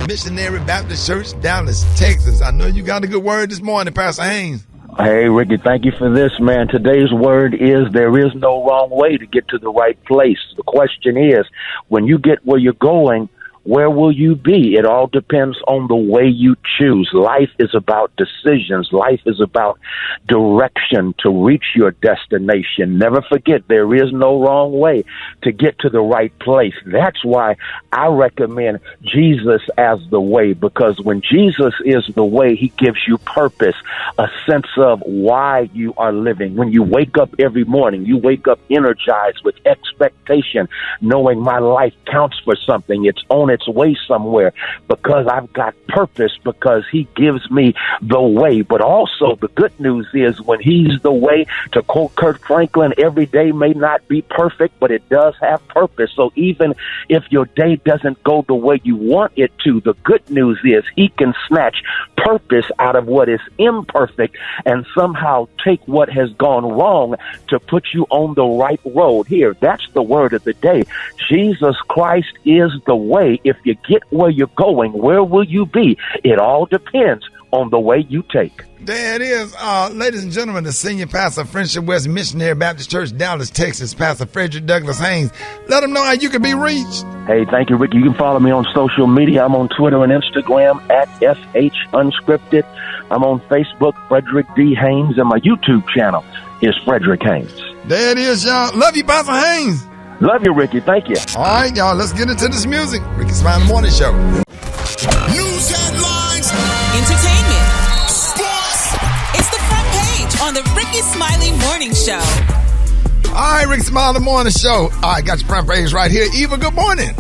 Missionary Baptist Church, Dallas, Texas. I know you got a good word this morning, Pastor Haynes. Hey, Ricky, thank you for this, man. Today's word is there is no wrong way to get to the right place. The question is, when you get where you're going, where will you be? It all depends on the way you choose. Life is about decisions. Life is about direction to reach your destination. Never forget, there is no wrong way to get to the right place. That's why I recommend Jesus as the way, because when Jesus is the way, he gives you purpose, a sense of why you are living. When you wake up every morning, you wake up energized with expectation, knowing my life counts for something. It's on its way somewhere because I've got purpose, because he gives me the way. But also the good news is when he's the way, to quote Kurt Franklin, every day may not be perfect, but it does have purpose. So even if your day doesn't go the way you want it to, the good news is he can snatch purpose out of what is imperfect and somehow take what has gone wrong to put you on the right road. Here, that's the word of the day. Jesus Christ is the way. If you get where you're going, where will you be? It all depends on the way you take. There it is. Ladies and gentlemen, the senior pastor of Friendship West Missionary Baptist Church, Dallas, Texas, Pastor Frederick Douglass Haynes. Let them know how you can be reached. Hey, thank you, Ricky. You can follow me on social media. I'm on Twitter and Instagram at FH Unscripted. I'm on Facebook, Frederick D. Haynes, and my YouTube channel is Frederick Haynes. There it is, y'all. Love you, Pastor Haynes. Love you, Ricky. Thank you. All right, y'all. Let's get into this music. Rickey Smiley Morning Show. News headlines. Entertainment. Sports. It's the front page on the Rickey Smiley Morning Show. All right, Rickey Smiley Morning Show. All right, got your front page right here. Eva, good morning.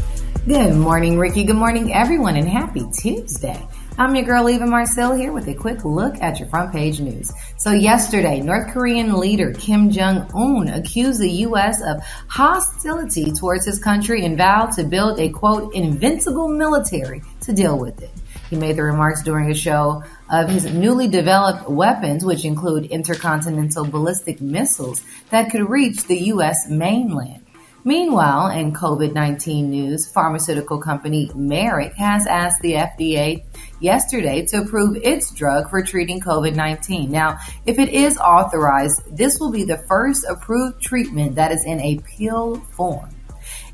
Good morning, Ricky. Good morning, everyone, and happy Tuesday. I'm your girl, Eva Marcel, here with a quick look at your front page news. So yesterday, North Korean leader Kim Jong-un accused the U.S. of hostility towards his country and vowed to build a, quote, invincible military to deal with it. He made the remarks during a show of his newly developed weapons, which include intercontinental ballistic missiles that could reach the U.S. mainland. Meanwhile, in COVID-19 news, pharmaceutical company Merck has asked the FDA yesterday to approve its drug for treating COVID-19. Now, if it is authorized, this will be the first approved treatment that is in a pill form.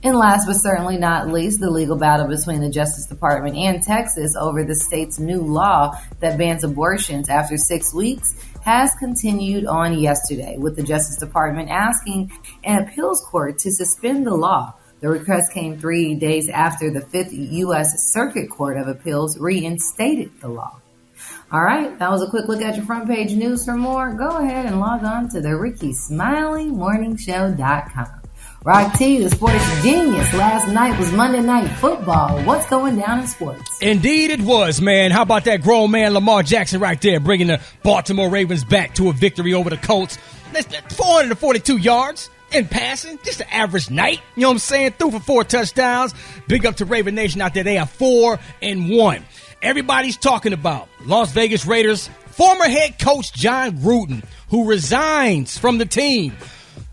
And last but certainly not least, the legal battle between the Justice Department and Texas over the state's new law that bans abortions after 6 weeks has continued on yesterday, with the Justice Department asking an appeals court to suspend the law. The request came 3 days after the 5th U.S. Circuit Court of Appeals reinstated the law. All right, that was a quick look at your front page news. For more, go ahead and log on to the RickeySmileyMorningShow.com. Rock T, the sports genius. Last night was Monday Night Football. What's going down in sports? Indeed it was, man. How about that grown man Lamar Jackson right there, bringing the Baltimore Ravens back to a victory over the Colts. That's 442 yards in passing, just an average night. You know what I'm saying? Threw for 4 touchdowns. Big up to Raven Nation out there. They are 4-1. Everybody's talking about Las Vegas Raiders former head coach John Gruden, who resigns from the team.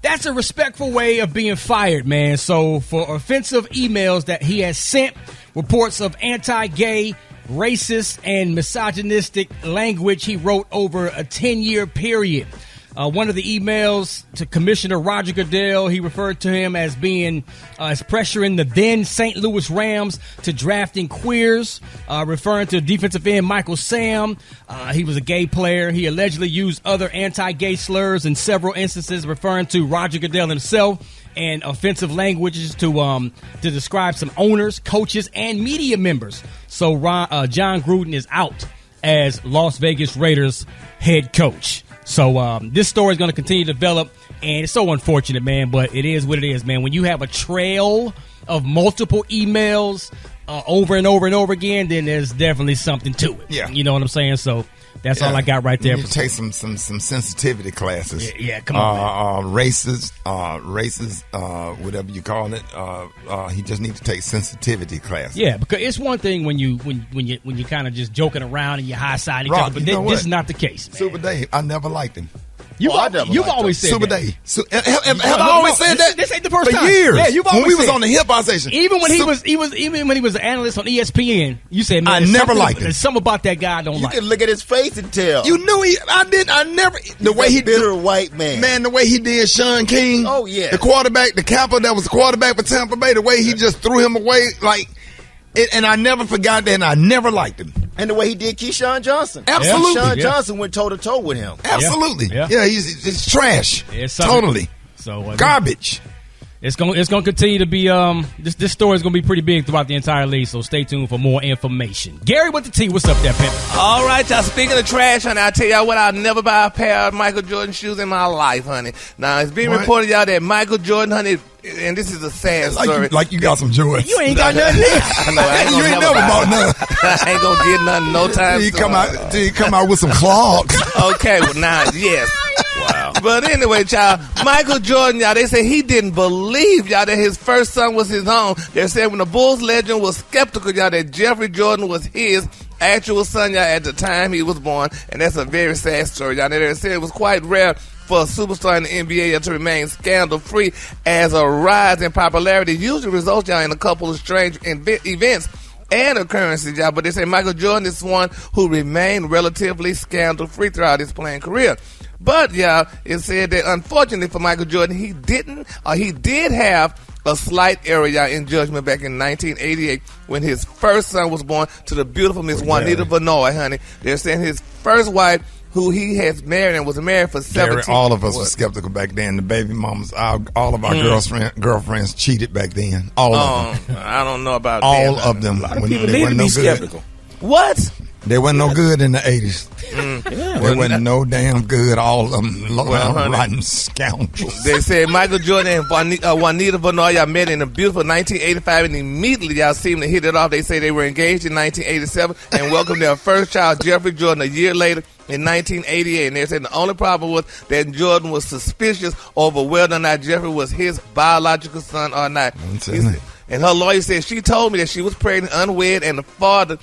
That's a respectful way of being fired, man. So for offensive emails that he has sent, reports of anti-gay, racist, and misogynistic language he wrote over a 10-year period. One of the emails to Commissioner Roger Goodell, he referred to him as being as pressuring the then St. Louis Rams to drafting queers, referring to defensive end Michael Sam. He was a gay player. He allegedly used other anti-gay slurs in several instances, referring to Roger Goodell himself, and offensive languages to describe some owners, coaches, and media members. So John Gruden is out as Las Vegas Raiders head coach. So this story is going to continue to develop, and it's so unfortunate, man, but it is what it is, man. When you have a trail of multiple emails over and over and over again, then there's definitely something to it. Yeah. You know what I'm saying? So that's all I got right there. You take some sensitivity classes. Yeah, come on, man. Racist, whatever you call it. He just needs to take sensitivity classes. Yeah, because it's one thing when you kind of just joking around and you high side each other, but this is not the case, man. Super Dave, I never liked him. You've always said Super that. Day. Have I always said that? This ain't the first for time. years. Yeah, you've always when we was said. on the hip hop station. Even when he was an analyst on ESPN, you said, man, I never liked him. There's something about that guy I don't like. You can look at his face and tell. You knew I never. The way he bitter white man. Man, the way he did Sean King. Oh, yeah. The quarterback, the Kappa that was the quarterback for Tampa Bay, the way he just threw him away, and I never forgot that, and I never liked him. And the way he did Keyshawn Johnson. Absolutely. Keyshawn Johnson went toe-to-toe with him. Absolutely. Yeah, he's trash. Totally. So garbage. It's going to continue to be this story is going to be pretty big throughout the entire league, so stay tuned for more information. Gary with the T, what's up there, pimp? All right, y'all. Speaking of trash, honey, I tell y'all what, I'll never buy a pair of Michael Jordan shoes in my life, honey. Now, it's being reported, y'all, that Michael Jordan, honey, and this is a sad story. Like you got some joy. You ain't got nothing there. You ain't never bought nothing. I ain't gonna get nothing no time soon. You come out with some clogs. Okay, well now, yes. Wow. But anyway, y'all, Michael Jordan, y'all, they say he didn't believe, y'all, that his first son was his own. They said when the Bulls legend was skeptical, y'all, that Jeffrey Jordan was his actual son, y'all, at the time he was born. And that's a very sad story, y'all. They said it was quite rare for a superstar in the NBA to remain scandal-free, as a rise in popularity usually results, y'all, in a couple of strange events and occurrences, y'all. But they say Michael Jordan is one who remained relatively scandal-free throughout his playing career. But, y'all, it said that unfortunately for Michael Jordan, he did have a slight error, y'all, in judgment back in 1988 when his first son was born to the beautiful Miss Juanita Benoit, honey. They're saying his first wife, who he has married and was married for 17 all of us were skeptical back then. The baby mamas, all of our girlfriends cheated back then. All of them. I don't know about all that. of them. A lot of people need to be skeptical. What? They wasn't no good in the 80s. They wasn't no damn good. All of them rotten scoundrels. They said Michael Jordan and Juanita Benoit, y'all met in a beautiful 1985, and immediately y'all seemed to hit it off. They say they were engaged in 1987 and welcomed their first child, Jeffrey Jordan, a year later in 1988. And they said the only problem was that Jordan was suspicious over whether or not Jeffrey was his biological son or not. And her lawyer said she told me that she was pregnant, unwed, and the father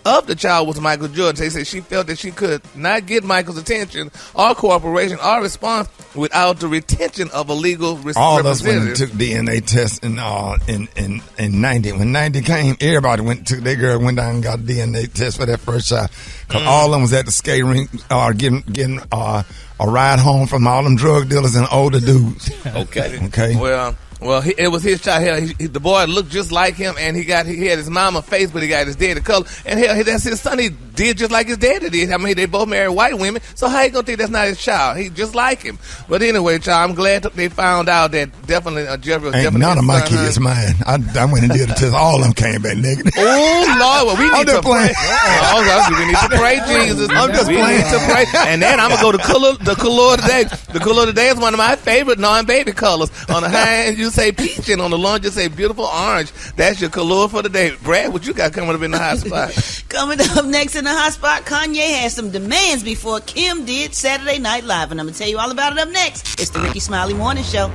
of the child was Michael Jordan. They said she felt that she could not get Michael's attention or cooperation or response without the retention of a legal all representative. All of us went and took DNA tests in 90. When 90 came, everybody took their girl, went down and got a DNA test for that first child. Because all of them was at the skate rink getting a ride home from all them drug dealers and older dudes. Okay. Well, it was his child. The boy looked just like him, and he had his mama face, but he got his daddy color. And that's his son. He did just like his daddy did. I mean, they both married white women, so how you gonna think that's not his child? He just like him. But anyway, child, I'm glad they found out that definitely Jeffrey was definitely none of my son, kids mine. I went and did the test. All of them came back negative. Oh Lord, well, we need to pray. We need to pray, Jesus. I'm just playing. Need to pray. And then I'm gonna go to the color today. The color today is one of my favorite non-baby colors. On the high end, you say peach, and on the lawn, you say beautiful orange. That's your color for the day. Brad, what you got coming up in the hot spot? Coming up next in the hot spot, Kanye had some demands before Kim did Saturday Night Live, and I'm gonna tell you all about it up next. It's the Rickey Smiley Morning Show.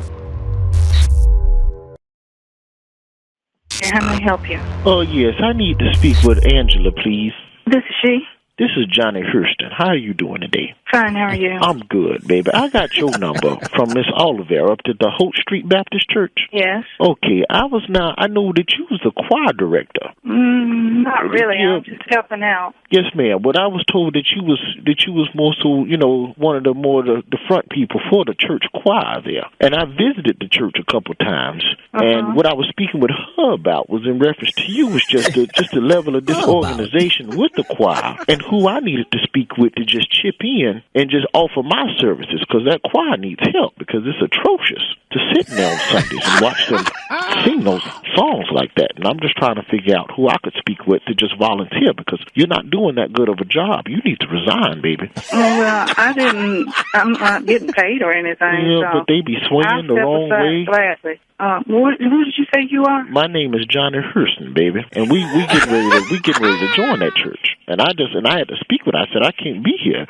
How may I help you? Oh, yes. I need to speak with Angela, please. This is she. This is Johnny Hurston. How are you doing today? Fine, how are you? I'm good, baby. I got your number from Miss Oliver up to the Holt Street Baptist Church. Yes. Okay, I know that you was the choir director. Not really. I was just helping out. Yes, ma'am. But I was told that you was more so, one of the front people for the church choir there. And I visited the church a couple times. And what I was speaking with her about was in reference to you was just the level of disorganization with the choir and who I needed to speak with to just chip in and just offer my services, because that choir needs help, because it's atrocious to sit there on Sundays and watch them sing those songs like that. And I'm just trying to figure out who I could speak with to just volunteer, because you're not doing that good of a job. You need to resign, baby. Oh, well, I'm not getting paid or anything. Yeah, but they be swinging the wrong way. Gladly. Who did you say you are? My name is Johnny Hurston, baby, and we getting ready to join that church. And I had to speak with her. I said I can't be here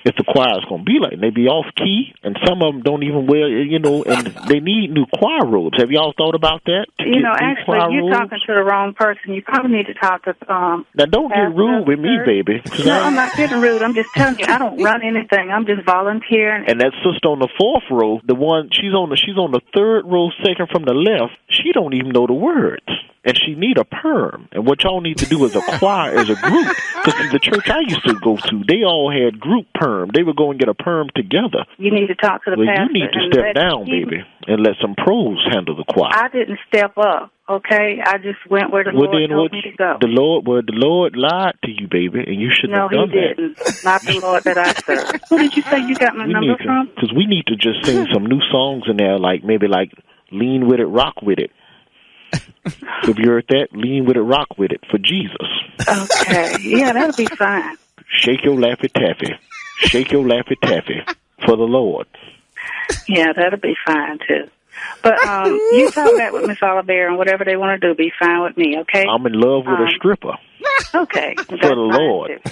if the choir is going to be like. They be off key, and some of them don't even wear, and they need new choir robes. Have y'all thought about that? Actually, you're talking to the wrong person. You probably need to talk to. Now, don't get rude with me, baby. No, I'm not getting rude. I'm just telling you, I don't run anything. I'm just volunteering. And that sister on the 4th row, the one she's on the 3rd row, second from the left. She don't even know the words. And she need a perm. And what y'all need to do as a choir, as a group, because the church I used to go to, they all had group perm. They would go and get a perm together. You need to talk to the pastor. You need to step down, baby, and let some pros handle the choir. I didn't step up, okay? I just went where the Lord told me to go. The Lord lied to you, baby, and you shouldn't have done that. No, He didn't. Not the Lord that I serve. Who did you say you got my number from? Because we need to just sing some new songs in there, maybe Lean With It, Rock With It. Have you heard that? Lean with it, rock with it for Jesus. Okay. Yeah, that'll be fine. Shake your Laffy Taffy. Shake your Laffy Taffy for the Lord. Yeah, that'll be fine, too. But you talk that with Miss Oliver, and whatever they want to do, be fine with me, okay? I'm in love with a stripper. Okay. For the Lord. Okay.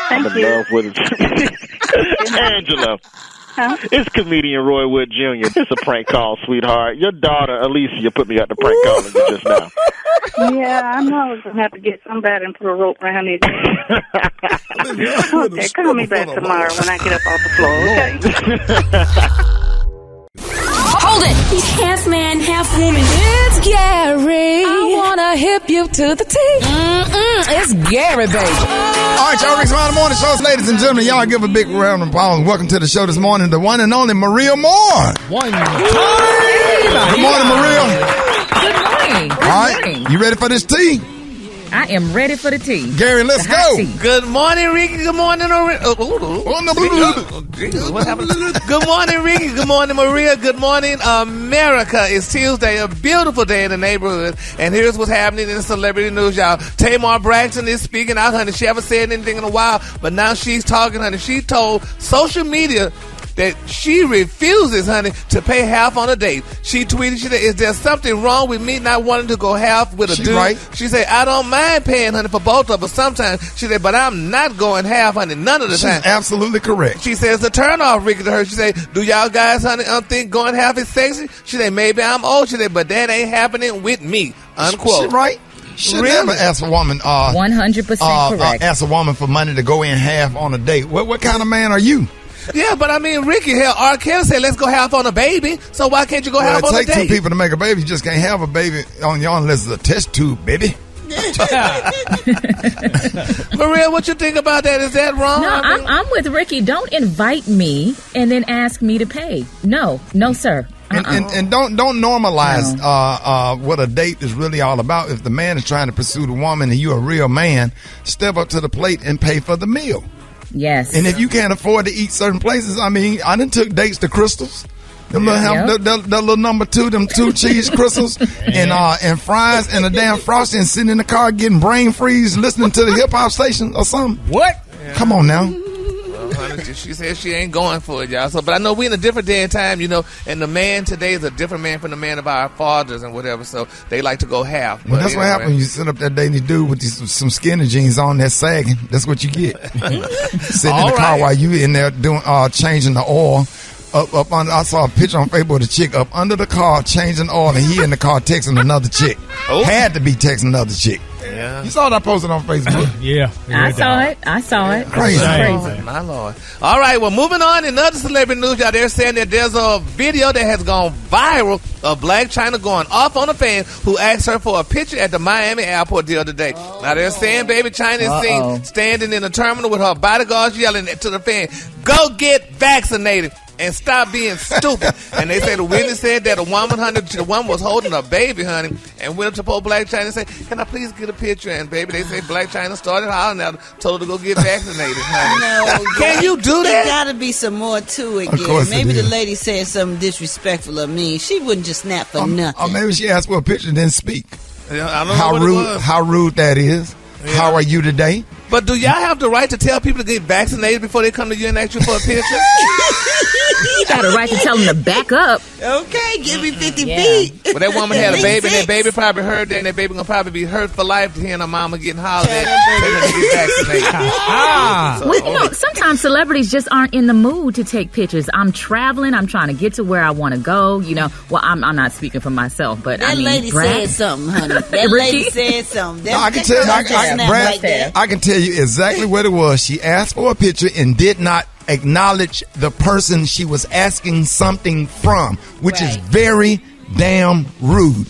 Thank I'm in love with Angela. Huh? It's comedian Roy Wood Jr. It's a prank call, sweetheart. Your daughter, Alicia, put me out the prank calling you just now. Yeah, I know I was going to have to get somebody and put a rope around it. Okay, call me back tomorrow when I get up off the floor, okay? Hold it! He's half man, half woman. It's Gary. I wanna hip you to the T. It's Gary, baby. All right, y'all, Rickey Smiley Morning Show, ladies and gentlemen. Y'all give a big round of applause. Welcome to the show this morning, the one and only Maria Moore. One time. Good morning, Maria. Good morning. All right, you ready for this tea? I am ready for the tea. Gary, let's go. Tea. Good morning, Ricky. Good morning, what happened? Good morning, Ricky. Good morning, Maria. Good morning, America. It's Tuesday, a beautiful day in the neighborhood. And here's what's happening in the celebrity news, y'all. Tamar Braxton is speaking out, honey. She haven't said anything in a while, but now she's talking, honey. She told social media that she refuses, honey, to pay half on a date. She tweeted, she said, is there something wrong with me not wanting to go half with a dude? Right. She said, I don't mind paying, honey, for both of us sometimes. She said, but I'm not going half, honey, none of the time. She's absolutely correct. She says the turn off, Ricky, to her. She said, do y'all guys, honey, think going half is sexy? She said, maybe I'm old. She said, but that ain't happening with me, unquote. She right. Should never ask a woman 100% correct. Ask a woman for money to go in half on a date. What kind of man are you? Yeah, but I mean, Ricky, hell, R. Kelly said, let's go half on a baby. So why can't you go half on a date? It takes two people to make a baby. You just can't have a baby on your own unless it's a test tube, baby. Maria, what you think about that? Is that wrong? No, I'm with Ricky. Don't invite me and then ask me to pay. No, sir. And don't normalize what a date is really all about. If the man is trying to pursue the woman and you're a real man, step up to the plate and pay for the meal. Yes. And if you can't afford to eat certain places, I mean, I done took dates to Crystals. Them the little number 2, them 2 cheese crystals and fries and a damn Frosty and sitting in the car getting brain freeze listening to the hip hop station or something. What? Yeah. Come on now. She said she ain't going for it, y'all. So, but I know we in a different day and time, you know, and the man today is a different man from the man of our fathers and whatever. So they like to go half. Well, that's what happens when you sit up that dating dude with some skinny jeans on that's sagging. That's what you get. Sitting in the car while you in there doing changing the oil. Up under, I saw a picture on Facebook of the chick up under the car changing oil, and he in the car texting another chick. Had to be texting another chick. Yeah. You saw that posted on Facebook. Yeah. I saw it. Crazy. My Lord. All right, well, moving on in other celebrity news, y'all, they're saying that there's a video that has gone viral of Blac Chyna going off on a fan who asked her for a picture at the Miami airport the other day. Now, they're saying Baby Chyna is seen standing in the terminal with her bodyguards yelling to the fan, go get vaccinated and stop being stupid. And they say the witness said that the woman was holding a baby, honey, and went up to poor Blac Chyna and said, can I please get a picture? And baby, they say Blac Chyna started hollering out, told her to go get vaccinated, honey. Can you do that? There gotta be some more to it, Gary. Maybe the lady said something disrespectful of me. She wouldn't just snap for nothing. Or maybe she asked for a picture and didn't speak. Yeah, I don't know how rude that is. Yeah. How are you today? But do y'all have the right to tell people to get vaccinated before they come to you and ask you for a picture? You got a right to tell them to back up. Okay, give me 50 feet. Well, that woman had a baby, and that baby probably heard that, and that baby gonna probably be hurt for life to hear her mama getting hollered at. Well, sometimes celebrities just aren't in the mood to take pictures. I'm traveling. I'm trying to get to where I want to go. Well, I'm not speaking for myself, but that lady said something, honey. That lady said something. I can tell you exactly what it was. She asked for a picture and did not acknowledge the person she was asking something from, which is very damn rude.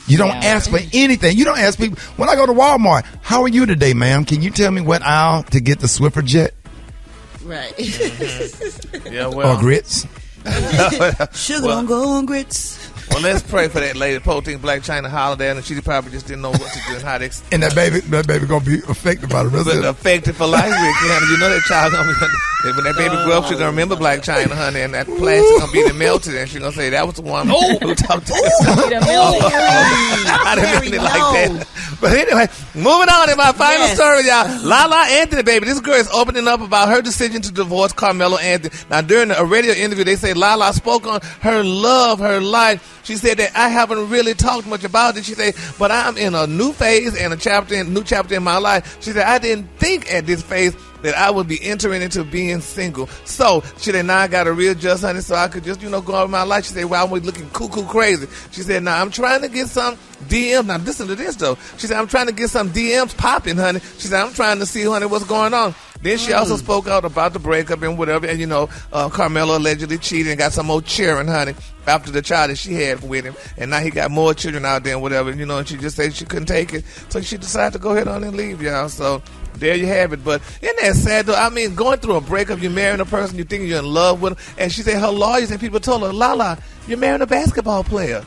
You don't ask for anything. You don't ask people. When I go to Walmart, how are you today, ma'am? Can you tell me what aisle to get the Swiffer Jet? Right. Yeah, well. Or grits? Sugar don't go on grits. Well, let's pray for that lady posting Black China holiday, and she probably just didn't know what to do and how to. And that baby gonna be affected by the rest of it. Affected for life, Ricky, honey. You know that child gonna be. When that baby grow up, she's gonna remember Black China, honey, and that plastic gonna be melted, and she's gonna say that was the one who talked to us. I didn't mean it like that. But anyway, moving on in my final story, y'all. Lala Anthony, baby, this girl is opening up about her decision to divorce Carmelo Anthony. Now, during a radio interview, they say Lala spoke on her love, her life. She said that I haven't really talked much about it. She said, but I'm in a new phase and new chapter in my life. She said, I didn't think at this phase that I would be entering into being single. So she said, now I got to readjust, honey, so I could just, go on with my life. She said, well, I was looking cuckoo crazy. She said, now I'm trying to get some DMs. Now listen to this, though. She said, I'm trying to get some DMs popping, honey. She said, I'm trying to see, honey, what's going on. Then she also spoke out about the breakup and whatever. And, Carmelo allegedly cheated and got some more cheering, honey, after the child that she had with him. And now he got more children out there and whatever. And she just said she couldn't take it. So she decided to go ahead on and leave, y'all. So there you have it. But isn't that sad, though? I mean, going through a breakup, you're marrying a person, you think you're in love with them. And she said her lawyers and people told her, Lala, you're marrying a basketball player.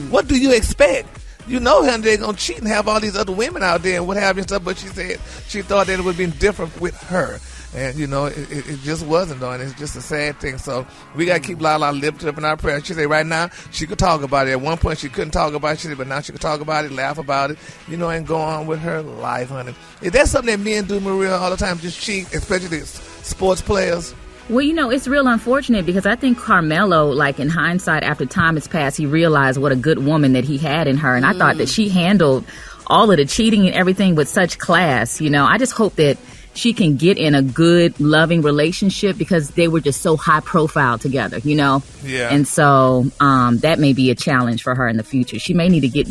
What do you expect? You know, honey, they're going to cheat and have all these other women out there and what have you and stuff. But she said she thought that it would have been different with her. And, it just wasn't, though. And it's just a sad thing. So we got to keep Lala lifted up in our prayers. She said right now she could talk about it. At one point she couldn't talk about it. She said, but now she could talk about it, laugh about it, and go on with her life, honey. Is that something that men do, Maria, all the time, just cheat, especially sports players? Well, it's real unfortunate because I think Carmelo, like in hindsight, after time has passed, he realized what a good woman that he had in her. And I thought that she handled all of the cheating and everything with such class. I just hope that she can get in a good, loving relationship because they were just so high profile together, Yeah. And so that may be a challenge for her in the future. She may need to get,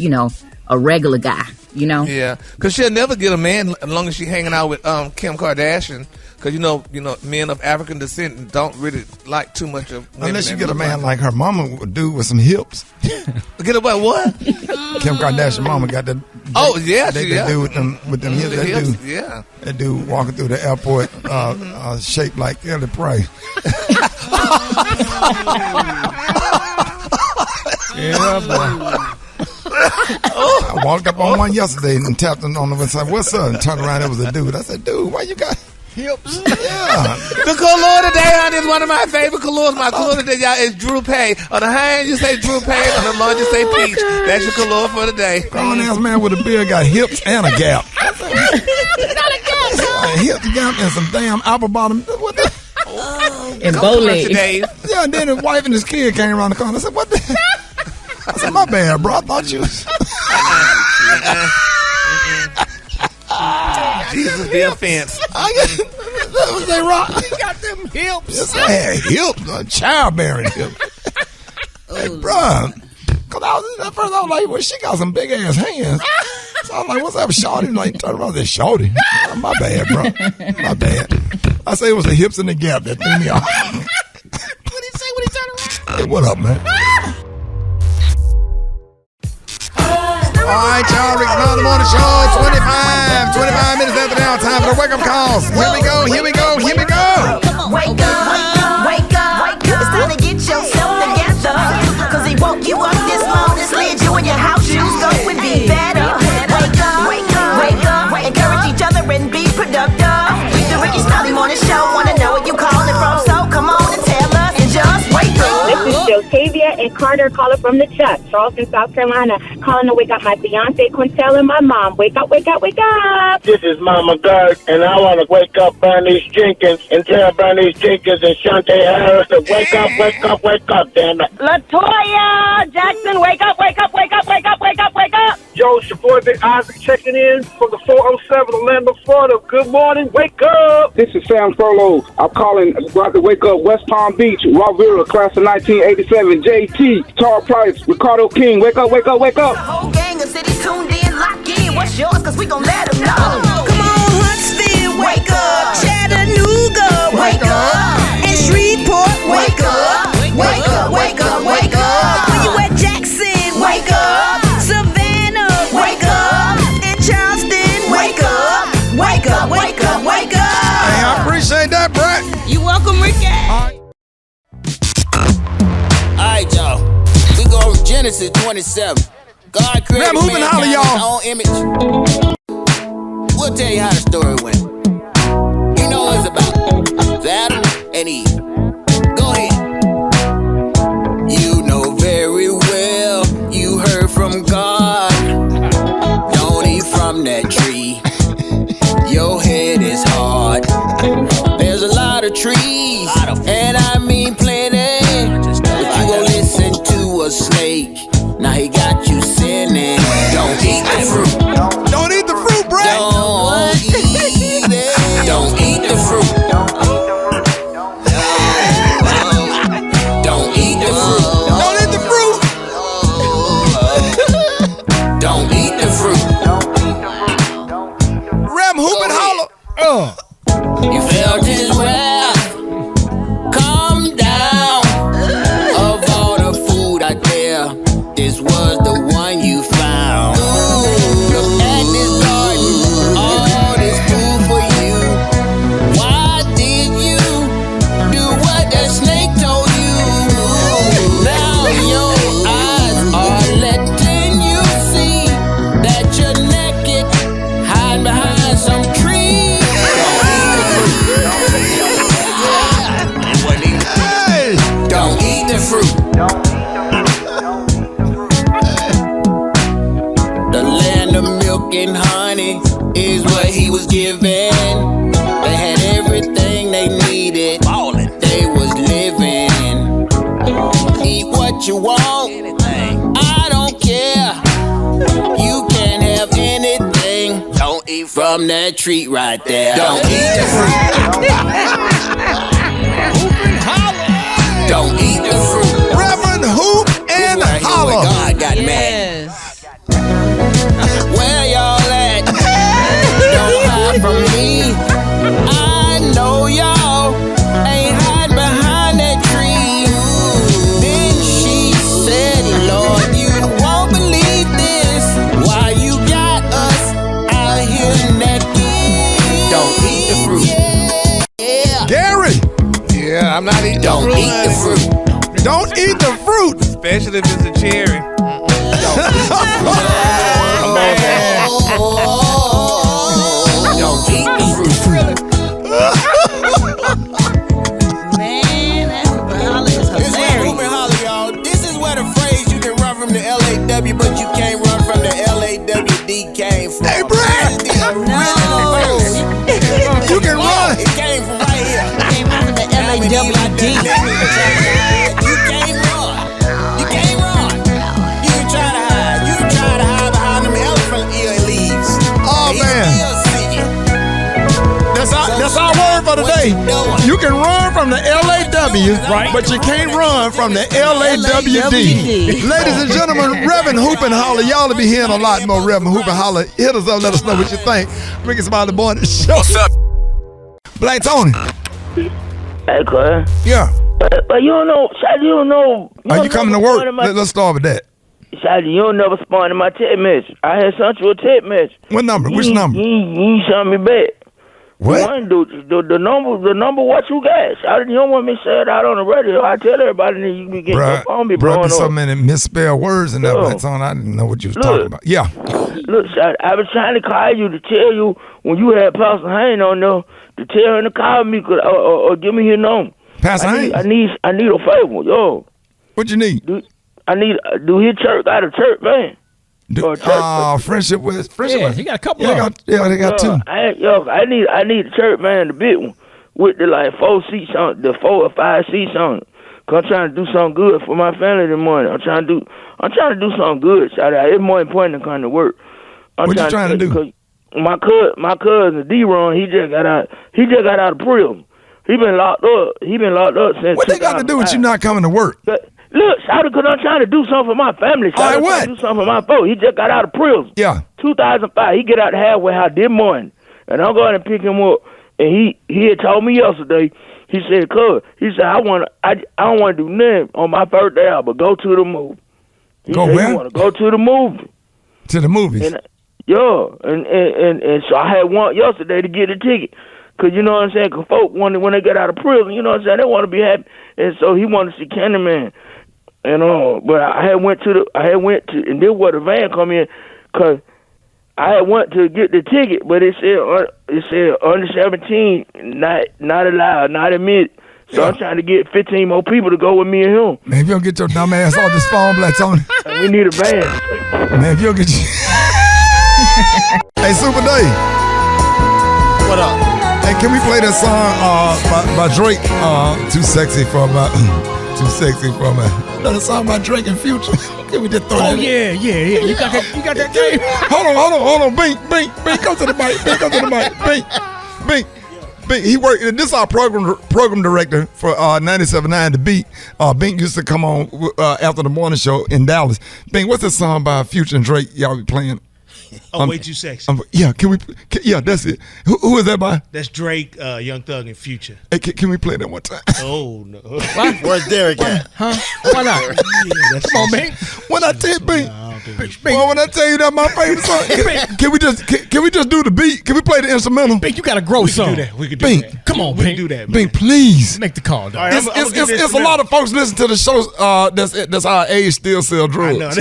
a regular guy, Yeah, because she'll never get a man as long as she's hanging out with Kim Kardashian. Because, men of African descent don't really like too much of women. Unless you get a man like her mama would do with some hips. Get a what? Kim Kardashian mama got that. They do with them hips. That dude walking through the airport shaped like Ellie Prey. Yeah, boy. I walked up on one yesterday and tapped him on the side. What's up? And turned around, it was a dude. I said, dude, why you got hips? Yeah. The color today, honey, is one of my favorite colors. My color today, y'all, is Drew Pay. On the high end, you say Drew Pay. On the low, you say peach. That's your color for today. Grown ass man with a beard got hips and a gap. Not a gap, a hip, gap, and some damn apple bottom. What the? And bow legs. Yeah, and then his wife and his kid came around the corner. I said, what the? I said, my bad, bro. I thought you was... Jesus be offense. That was they rock. You got them hips. Yes, I had hips. Childbearing hips. Hey, bro. Because at first I was like, well, she got some big ass hands. So I was like, what's up, shorty? Like, turn around and said, shorty. My bad, bro. My bad. I say it was the hips and the gap that threw me off. What did he say when he turned around? Hey, what up, man? All right, y'all, Rickey Smiley Morning Show, 25 minutes after the hour, time for the wake-up calls. Here we go. Wake up, wake up, wake up. It's time to get yourself together. Cause he woke you up this morning, slid you in your house shoes, go and be better. Wake up, wake up, wake up. Encourage each other and be productive. The Rickey Smiley Morning Show, wanna know where you calling from, so come on and tell us and just wake up. This is Jotavia and Carmen Carter, calling from the Chuck, Charleston, South Carolina, calling to wake up my fiance Quintel and my mom. Wake up, wake up, wake up. This is Mama Gert, and I want to wake up Bernice Jenkins and tell Bernice Jenkins and Shantae Harris to wake up, wake up, wake up, damn it. Latoya Jackson, wake up, wake up, wake up, wake up, wake up, wake up. Yo, it's your boy Big Isaac checking in from the 407 Orlando, Florida. Good morning, wake up. This is Sam Furlow. I'm calling to wake up West Palm Beach, Ravira, class of 1987, JT, Tar Price, Ricardo King. Wake up, wake up, wake up. The whole gang of cities tuned in, lock in. What's yours? Cause we gon' let them know. Come on, Huntsville, wake up. Chattanooga, wake up. And Shreveport, wake up. Wake up, wake up, wake up. Where you at, Jackson? Wake up. Savannah, wake up. And Charleston, wake up. Wake up, wake up, wake up. Hey, I appreciate that, Brett. You welcome, Ricky. All right, y'all. We go with Genesis 27. God created Grab man holler, in y'all. his own image. We'll tell you how the story went. You know what it's about. It's Adam and Eve. Go ahead. You know very well you heard from God. Don't eat from that tree. Your head is hard. There's a lot of trees, and I mean plenty. But you gon' listen to a snake. Now he got you sinning. Don't eat the fruit. Don't eat the fruit, Brett. Don't eat it. Don't eat the fruit. Don't eat the fruit. Don't eat the fruit. Don't eat the fruit. Rem, hoop and holler. You felt his wrath come down. Of all the food out there, this was the one you found. Look at this garden, all this food for you. Why did you do what the snake told you? Now your eyes are letting you see that you're naked, hide behind some trees. Don't eat the fruit. The land of milk and honey is what he was given. They had everything they needed. They was living. Eat what you want. I don't care. You can have anything. Don't eat from that tree right there. Don't eat the fruit. Don't eat the fruit. Reverend Hoop and Holler. God got mad. Where y'all at? Don't hide from me. I know y'all ain't hiding behind that tree. Then she said, Lord, you won't believe this. Why you got us out here naked? Don't eat the fruit. Yeah. Gary. Yeah, I'm not eating Don't the fruit. eat the fruit. Don't eat the fruit. Especially if it's a cherry. Don't eat the fruit. Man, that hoop and holler is This is hilarious. Hoop and Holler, y'all. This is where the phrase you can run from the LAW, but you can't run from the LAWD came from. Hey, Brad. This is the original verse. You can run. It came from right here. Came out of the LAWD. You can't run. You can't run. You can try to hide. You can try to hide behind them elephant ear leaves. Oh, He man. still see you. That's our word for today. You can run from the LAW, right? But you can't run from the LAWD. Ladies and gentlemen, Reverend Hoop and Holler. Y'all will be hearing a lot more Reverend Hoop and Holler. Hit us up, let us know what you think. Rickey Smiley Morning Show. What's up? Black Tony. Hey, Claire. Yeah. But you don't know, Shady, you don't know. Are you coming to work? Let's start with that. Shady, you don't never respond to my text message. I had sent you a text message. What number? Which number? You sent me back. What? The number what you got. Shady, you don't want me to say it out on the radio. I tell everybody that you be getting your phone be blowing there's up. so many misspelled words in that Black Tony. I didn't know what you was talking about. Yeah. Look, Shady, I was trying to call you to tell you when you had Pastor Haynes on there to tell her to call me or give me your number. Pastor Haynes? I need a favor, yo. What you need? Do his church got a church man? Friendship with he got a couple of them. They got two. I need a church man, the big one, with the like 4 seats on, the 4 or 5 seats on it. Cause I'm trying to do something good for my family this morning. I'm trying to do something good. Shout out. It's more important than coming to work. What you trying to do? My cousin D-Ron, he just got out of prison. He been locked up since. What they got to do with you not coming to work? Look, shout out, because I'm trying to do something for my family. All right, what? Do something for my folks. He just got out of prison. Yeah. 2005. He get out the halfway house this morning, and I'm going to pick him up. And he had told me yesterday. He said, "Cuz," he said, I don't want to do nothing on my birthday, but go to the movie. Go where? He want to go to the movie. To the movies. And so I had one yesterday to get a ticket. Cause you know what I'm saying? Cause folk when they get out of prison, you know what I'm saying? They want to be happy, and so he wanted to see Candyman. And but I had went to, and then where the van come in, cause I had went to get the ticket, but it said under 17, not allowed, not admitted. So I'm trying to get 15 more people to go with me and him. Man, if you don't get your dumb ass off this phone, Black Tony. We need a van. Man, if you don't get you. Hey, Super Dave. What up? Hey, can we play that song by Drake? Too sexy for my. Another song by Drake and Future. Can we just throw that? Yeah. You got that game. Hold on. Bink, come to the mic. Bink. He worked. This is our program director for 97.9 The Beat. Bink used to come on after the morning show in Dallas. Bink, what's the song by Future and Drake y'all be playing? Way Too Sexy. Yeah, that's it. Who is that by? That's Drake, Young Thug, and Future. Hey, can we play that one time? Oh, no. Where's Derek at? Huh? Why not? Come on, man. When I tell when I tell you that my favorite song, can we just do the beat? Can we play the instrumental? Bink, you got to grow some. We could do that. Come on, we Bink. can do that. Bink, please. Make the call, dog. Right, it's a lot of folks listen to the shows. That's our age still sell drugs.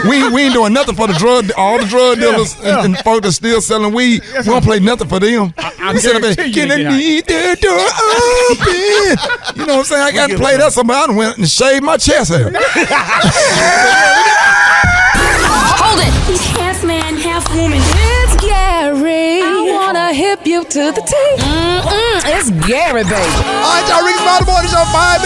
we ain't doing nothing for the drug. All the drug dealers and folks that still selling weed. We don't play nothing for them. I'm Can I need the door open? You know what I'm saying? I got to play that. Somebody I done went and shaved my chest hair. Hold it! He's half man, half woman. It's Gary. I wanna hip you to the teeth. It's Gary, baby. All right, y'all. Rickey Smiley Morning Show. 5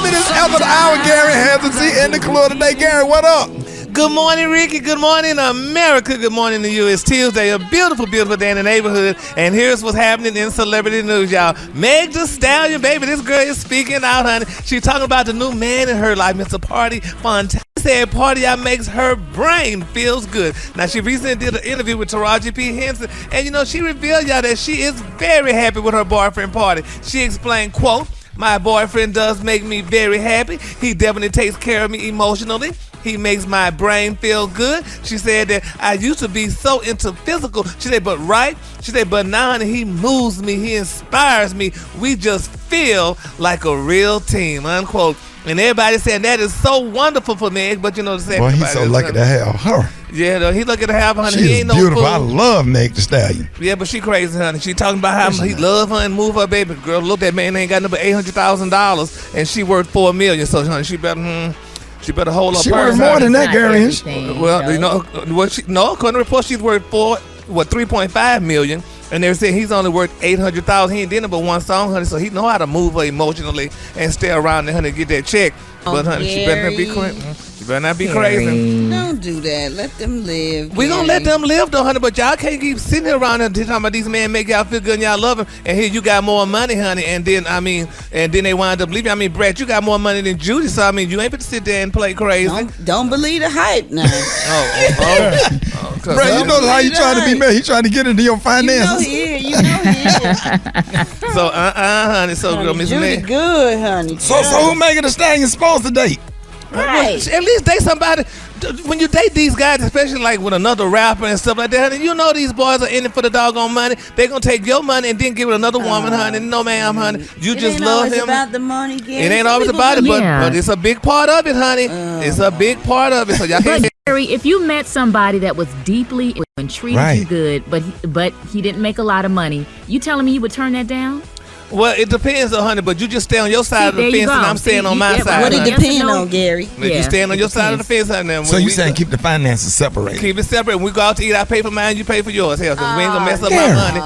minutes after the hour. Gary has the tea in the club today. Gary, what up? Good morning, Ricky. Good morning, America. Good morning to you. It's Tuesday, a beautiful, beautiful day in the neighborhood. And here's what's happening in celebrity news, y'all. Meg Thee Stallion, baby, this girl is speaking out, honey. She's talking about the new man in her life, Mr. Party Fontaine. Said party out makes her brain feels good. Now, she recently did an interview with Taraji P. Henson, and, she revealed, y'all, that she is very happy with her boyfriend, Party. She explained, quote, "My boyfriend does make me very happy. He definitely takes care of me emotionally. He makes my brain feel good." She said that I used to be so into physical. She said, but now he moves me. He inspires me. We just feel like a real team, unquote. And everybody saying that is so wonderful for Meg, but the same. Boy, he's so lucky to have her. Yeah, though, he's lucky to have her, honey. She's he ain't no beautiful. fool. I love Meg Thee Stallion. Yeah, but she crazy, honey. She talking about how he love her and move her baby. Girl, look, that man ain't got no but $800,000, and she worth $4 million. So, honey, she better hold up. She worth more than that, Gary. Well, according to reports, she's worth $3.5 million. And they were saying he's only worth $800,000. He ain't did it but one song, honey, so he know how to move her emotionally and stay around there, honey, get that check. But honey, she better not be crazy. She better not be crazy. Don't do that. Let them live. We gonna let them live though, honey. But y'all can't keep sitting here around here talking about these men make y'all feel good and y'all love them. And here you got more money, honey. And then they wind up leaving. I mean, Brett, you got more money than Judy. So I mean, you ain't able to sit there and play crazy. Don't believe the hype now. Brett, you know how you trying to be married. He trying to get into your finances. You know he is. So honey. So girl, Miss Judy Meg. good, honey. So who Megan Thee Stallion supposed to date? Right. Well, at least date somebody. When you date these guys, especially like with another rapper and stuff like that, honey, these boys are in it for the doggone money. They gonna take your money and then give it another woman, honey. No, ma'am, honey. You just love him. It ain't always about the money, Gary. It ain't always about it, but it's a big part of it, honey. It's a big part of it. So y'all can't. Gary, if you met somebody that was deeply and treated you good, but he didn't make a lot of money, you telling me you would turn that down? Well, it depends, honey, but you just stay on your side of the fence, and I'm staying on my side. What it depends on, Gary? You stand on your side of the fence, honey. So you saying keep the finances separated? Keep it separate. When we go out to eat, I pay for mine, you pay for yours. Hell, because we ain't gonna mess up my money.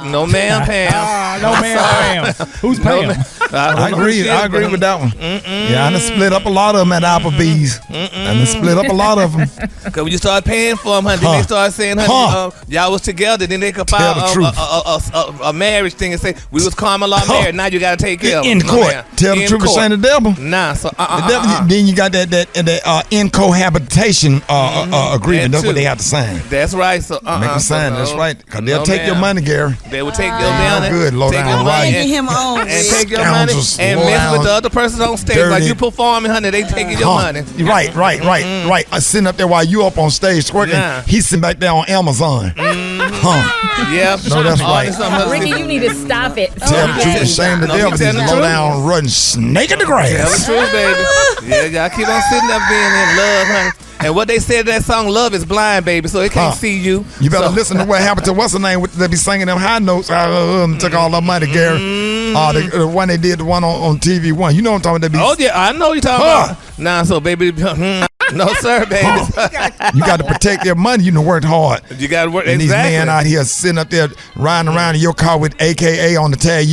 No, ma'am, Pam. No, ma'am, Pam. Who's Pam? I agree with that one. Yeah, I done split up a lot of them at Applebee's. I done split up a lot of them. Because when you start paying for them, honey, then they start saying, honey, y'all was together. Then they could file a marriage thing and say, we was common law married. Now you got to take care of them. In court. Tell the truth and shame the devil. Nah, so the devil, then you got that in cohabitation agreement. That's what they have to sign. That's right. So make them sign. That's right. Because they'll take your money, Gary. They will take your money. Good, low down right. And take your money and mess with the other person on stage while you performing, honey. They taking your money. Right. I sitting up there while you up on stage twerking. He's sitting back there on Amazon. Yeah. No, that's right. Ricky, you need to stop it. Tell the truth and shame the devil. He's low down, running snake in the grass. Tell the truth, baby. Yeah, y'all keep on sitting up being in love, honey. And what they said in that song, love is blind, baby, so it can't see you. You better listen to what happened to what's her name? They be singing them high notes. Took all the money, Gary. The one they did, the one on TV One. You know what I'm talking about? Yeah, I know you're talking about. Nah, so baby, no sir, baby. You got to protect your money. You done worked hard. You got to work. And these men out here sitting up there riding around in your car with AKA on the tag.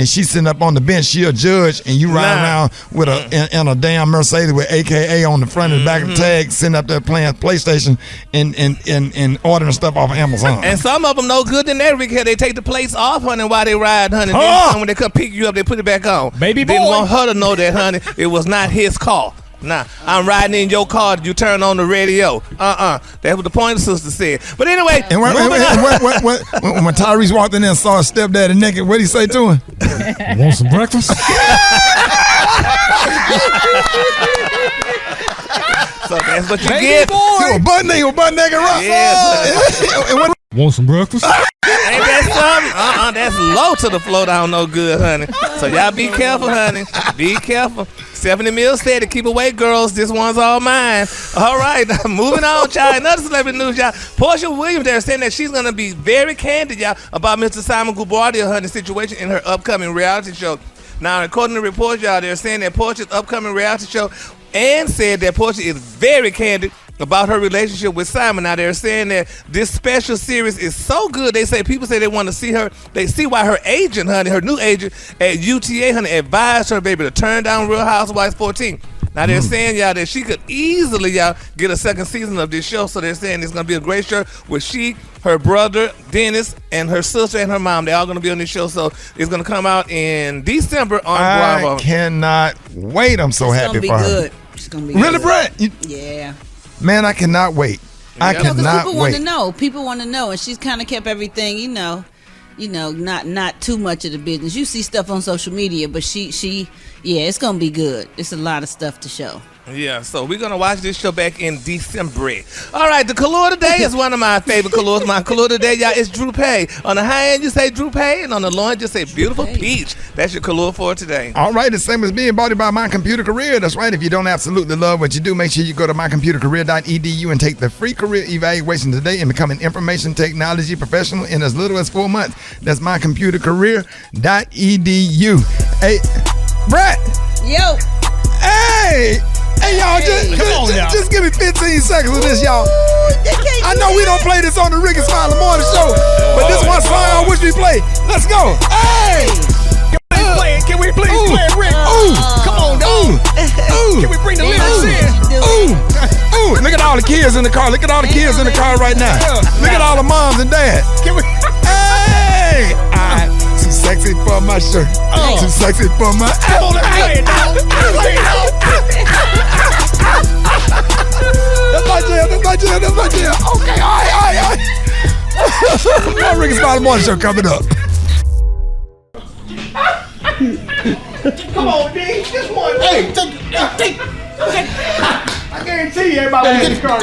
She sitting up on the bench. She a judge, and you riding around with in a damn Mercedes with AKA on the front and back of the tag, sitting up there playing PlayStation and ordering stuff off of Amazon. And some of them no good than that, Rick. They take the plates off, honey, while they ride, honey. Then when they come pick you up, they put it back on. Baby boy. Didn't want her to know that, honey. It was not his car. Nah, I'm riding in your car. You turn on the radio. That's what the Pointer Sister said. But anyway, and when Tyrese walked in there and saw his stepdaddy naked, what'd he say to him? Want some breakfast? So that's what you get. You a butt naked rock. Yes. Want some breakfast? Ain't that something? That's low to the floor down no good, honey. So y'all be careful, honey. Be careful. Stephanie Mills said to keep away, girls. This one's all mine. All right, moving on, y'all. Another celebrity news, y'all. Porsha Williams, they're saying that she's going to be very candid, y'all, about Mr. Simon Gubardia, honey, situation in her upcoming reality show. Now, according to reports, y'all, they're saying that Porsha's upcoming reality show and said that Porsha is very candid about her relationship with Simon. Now, they're saying that this special series is so good, people say they want to see her. They see why her agent, honey, her new agent at UTA, honey, advised her, baby, to turn down Real Housewives 14. Now, they're saying, y'all, that she could easily, y'all, get a second season of this show. So they're saying it's going to be a great show with she, her brother, Dennis, and her sister and her mom. They're all going to be on this show. So it's going to come out in December on Bravo. I cannot wait. I'm so happy for her. It's going to be really, good. Brett? Yeah. Man, I cannot wait. I cannot people wait. Want to know. People want to know, and she's kind of kept everything, not too much of the business. You see stuff on social media, but she, it's gonna be good. It's a lot of stuff to show. Yeah, so we're going to watch this show back in December. All right, the color today is one of my favorite colors. My color today, y'all, is Drew Pay. On the high end, you say Drew Pay, and on the low end, just say beautiful peach. That's your color for today. All right, the same as being bought by My Computer Career. That's right. If you don't absolutely love what you do, make sure you go to mycomputercareer.edu and take the free career evaluation today and become an information technology professional in as little as 4 months. That's mycomputercareer.edu. Hey, Brett. Yo. Hey, y'all, just give me 15 seconds of this, y'all. I know we don't play this on the Rickey Smiley Morning Show, but this one song I wish we play. Let's go. Hey! Can we please play it, Rick? Come on, dog. Can we bring the lyrics in? Look at all the kids in the car. Look at all the kids in the car right now. Look at all the moms and dads. Hey! Too sexy for my shirt. Too sexy for my. Come on, let's play it, dog. That's my jam. Okay, all right. My Rickey Smiley Morning Show coming up. Come on, D. Just one. Hey, take. I guarantee you everybody in the car.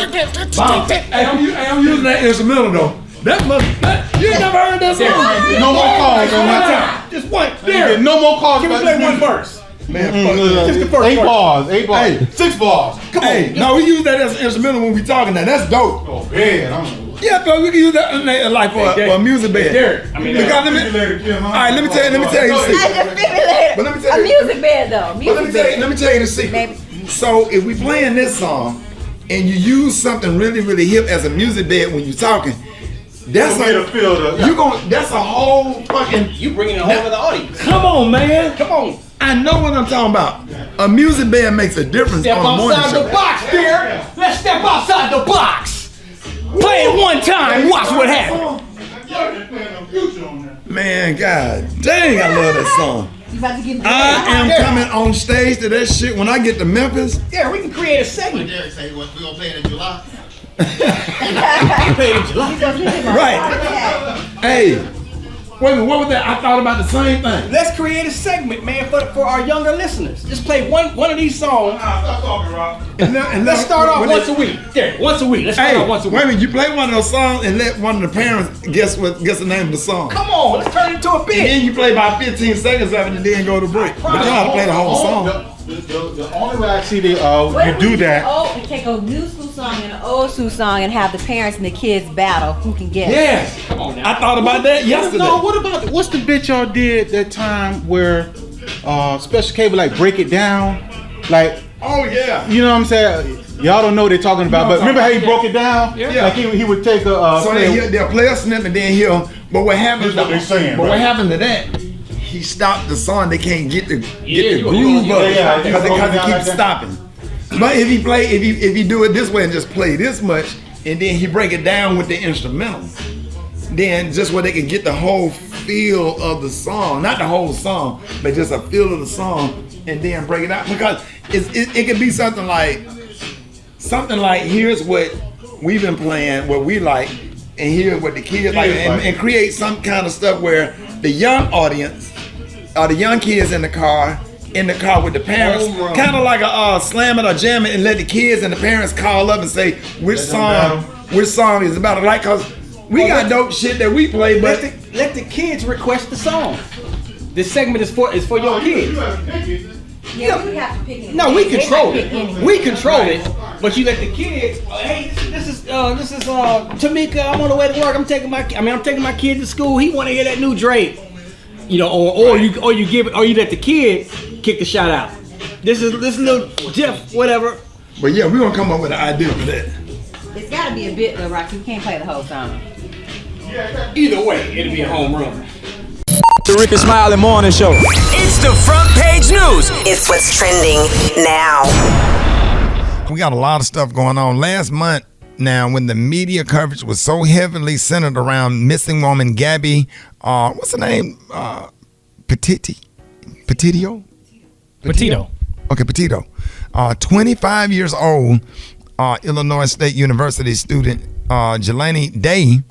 Hey, I'm using that instrumental though. You ain't never heard that song? No more calls on my time. Just one. There. No more calls. Can we play one verse? Man, just the first 8 bars. Hey, 6 bars. Come on. No, we use that as an instrumental when we talking that. That's dope. Oh, man. Yeah, but we can use that like for a music bed. Derek, All right, let me tell you the secret. But let me tell you, music bed though. Let me tell you the secret. So if we playing this song and you use something really, really hip as a music bed when you're talking, that's that's a whole fucking. You bringing a whole other audience. Come on, man. Come on. I know what I'm talking about. A music bed makes a difference Step on a morning outside show. the box, dear. Let's step outside the box. Play it one time. Watch what happens. Man, god dang, I love that song. You about to get I am coming on stage to that shit when I get to Memphis. Yeah, we can create a segment. Derek say, "What we gonna play it in July?" Right. Hey, wait a minute, what was that? I thought about the same thing. Let's create a segment, man, for our younger listeners. Just play one of these songs. Stop talking, Rob. And let's start off once a week. There, once a week. Let's start off once a week. Wait a minute, you play one of those songs and let one of the parents guess the name of the song. Come on, let's turn it into a bit. And then you play about 15 seconds of it and then go to break. But you have to play the whole song. The only way I see you do that. We take a new school song and an old school song and have the parents and the kids battle who can guess. Yes. Come on now. I thought about that yesterday. No, what's the bit y'all did that time where Special K would like break it down? Like, oh yeah. You know what I'm saying? Y'all don't know what they're talking about, but remember how he broke it down? Yeah. Like he would take a so they'll play a snip and then but what happens what they're saying, what happened to that? He stopped the song. They can't get the groove of it because it keeps stopping. But if he do it this way and just play this much, and then he break it down with the instrumental, then just where they can get the whole feel of the song, not the whole song, but just a feel of the song, and then break it out because it could be something like here's what we've been playing, what we like, and here's what the kids like, and create some kind of stuff where the young audience. The young kids in the car with the parents, kind of like a slam it or jam it, and let the kids and the parents call up and say which song is about it. Like, cause we got dope shit that we play, but let the kids request the song. This segment is for your kids. Yeah, we have to pick it. No, we control it. We control it, but you let the kids. Hey, this is Tamika. I'm on the way to work. I'm taking my kid to school. He want to hear that new Drake. You know, or you let the kid kick the shot out. This is little Jeff, whatever. But yeah, we're gonna come up with an idea for that. It's gotta be a bit though, Rocky. You can't play the whole song. Either way, it'll be a home run. The Rickey Smiley Morning Show. It's the front page news. It's what's trending now. We got a lot of stuff going on. Last month, now, when the media coverage was so heavily centered around missing woman Gabby, what's her name? Petito. Okay, Petito. 25 years old, Illinois State University student Jelani Day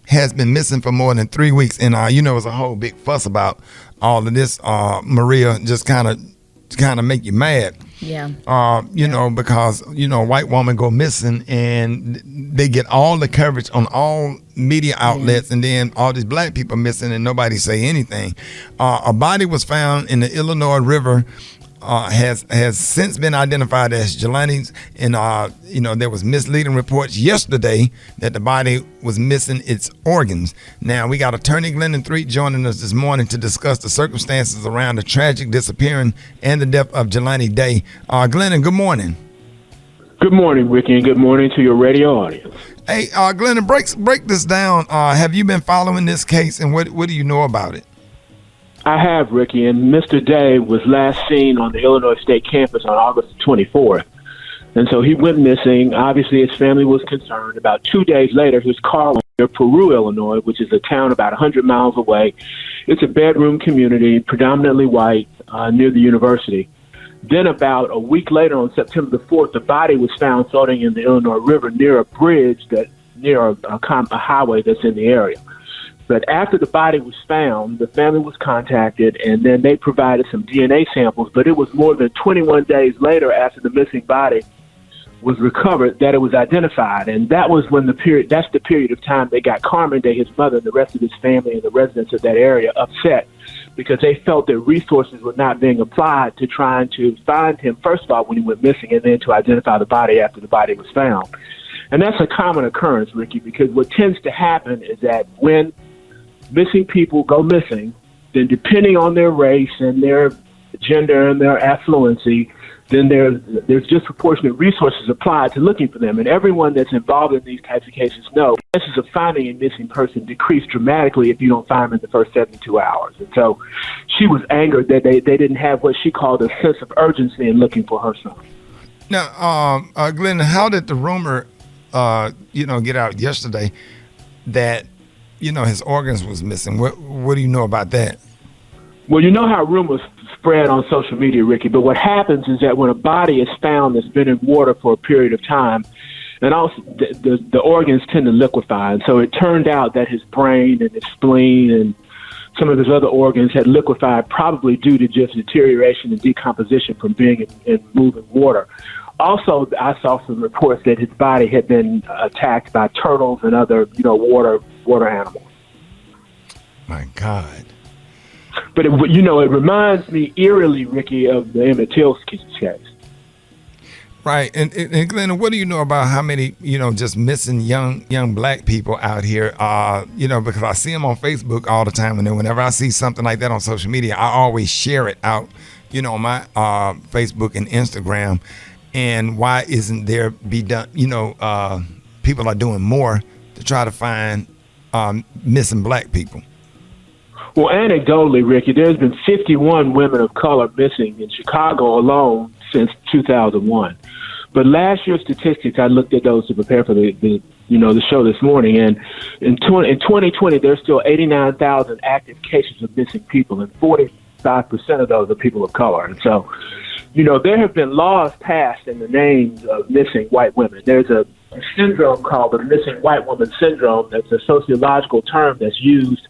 has been missing for more than 3 weeks. And, it was a whole big fuss about all of this. Maria, just kind of make you mad. Yeah. Because, a white woman go missing and they get all the coverage on all media outlets, and then all these black people missing and nobody say anything. A body was found in the Illinois River, has since been identified as Jelani's, and there was misleading reports yesterday that the body was missing its organs. Now we got attorney Glennon Threet joining us this morning to discuss the circumstances around the tragic disappearing and the death of Jelani Day. Glennon, good morning. Good morning, Ricky, and good morning to your radio audience. Hey, Glennon, break this down. Have you been following this case, and what do you know about it? I have, Ricky, and Mr. Day was last seen on the Illinois State campus on August 24th. And so he went missing. Obviously, his family was concerned. About 2 days later, his car went near Peru, Illinois, which is a town about 100 miles away. It's a bedroom community, predominantly white, near the university. Then about a week later, on September the 4th, the body was found floating in the Illinois River near a bridge near a highway that's in the area. But after the body was found, the family was contacted, and then they provided some DNA samples. But it was more than 21 days later, after the missing body was recovered, that it was identified. And that was when that's the period of time they got Carmen Day, his mother, and the rest of his family and the residents of that area upset, because they felt that resources were not being applied to trying to find him, first of all, when he went missing, and then to identify the body after the body was found. And that's a common occurrence, Ricky, because what tends to happen is that when missing people go missing, then depending on their race and their gender and their affluency, then there's disproportionate resources applied to looking for them. And everyone that's involved in these types of cases know chances of finding a missing person decrease dramatically if you don't find them in the first 72 hours. And so she was angered that they didn't have what she called a sense of urgency in looking for her son. Now, Glenn, how did the rumor, get out yesterday that, his organs was missing? What do you know about that? Well, you know how rumors spread on social media, Ricky, but what happens is that when a body is found that's been in water for a period of time, and also the organs tend to liquefy. And so it turned out that his brain and his spleen and some of his other organs had liquefied, probably due to just deterioration and decomposition from being in moving water. Also, I saw some reports that his body had been attacked by turtles and other, water animals. My God. But it reminds me eerily, Ricky, of the Emmett Till case. Right, and Glenn, what do you know about how many just missing young black people out here? Because I see them on Facebook all the time, and then whenever I see something like that on social media, I always share it out, on my Facebook and Instagram. And why isn't there be done? People are doing more to try to find missing black people. Well, anecdotally, Ricky, there's been 51 women of color missing in Chicago alone since 2001. But last year's statistics, I looked at those to prepare for the show this morning, and in 2020, there's still 89,000 active cases of missing people, and 45% of those are people of color. And so, there have been laws passed in the names of missing white women. There's a syndrome called the missing white woman syndrome. That's a sociological term that's used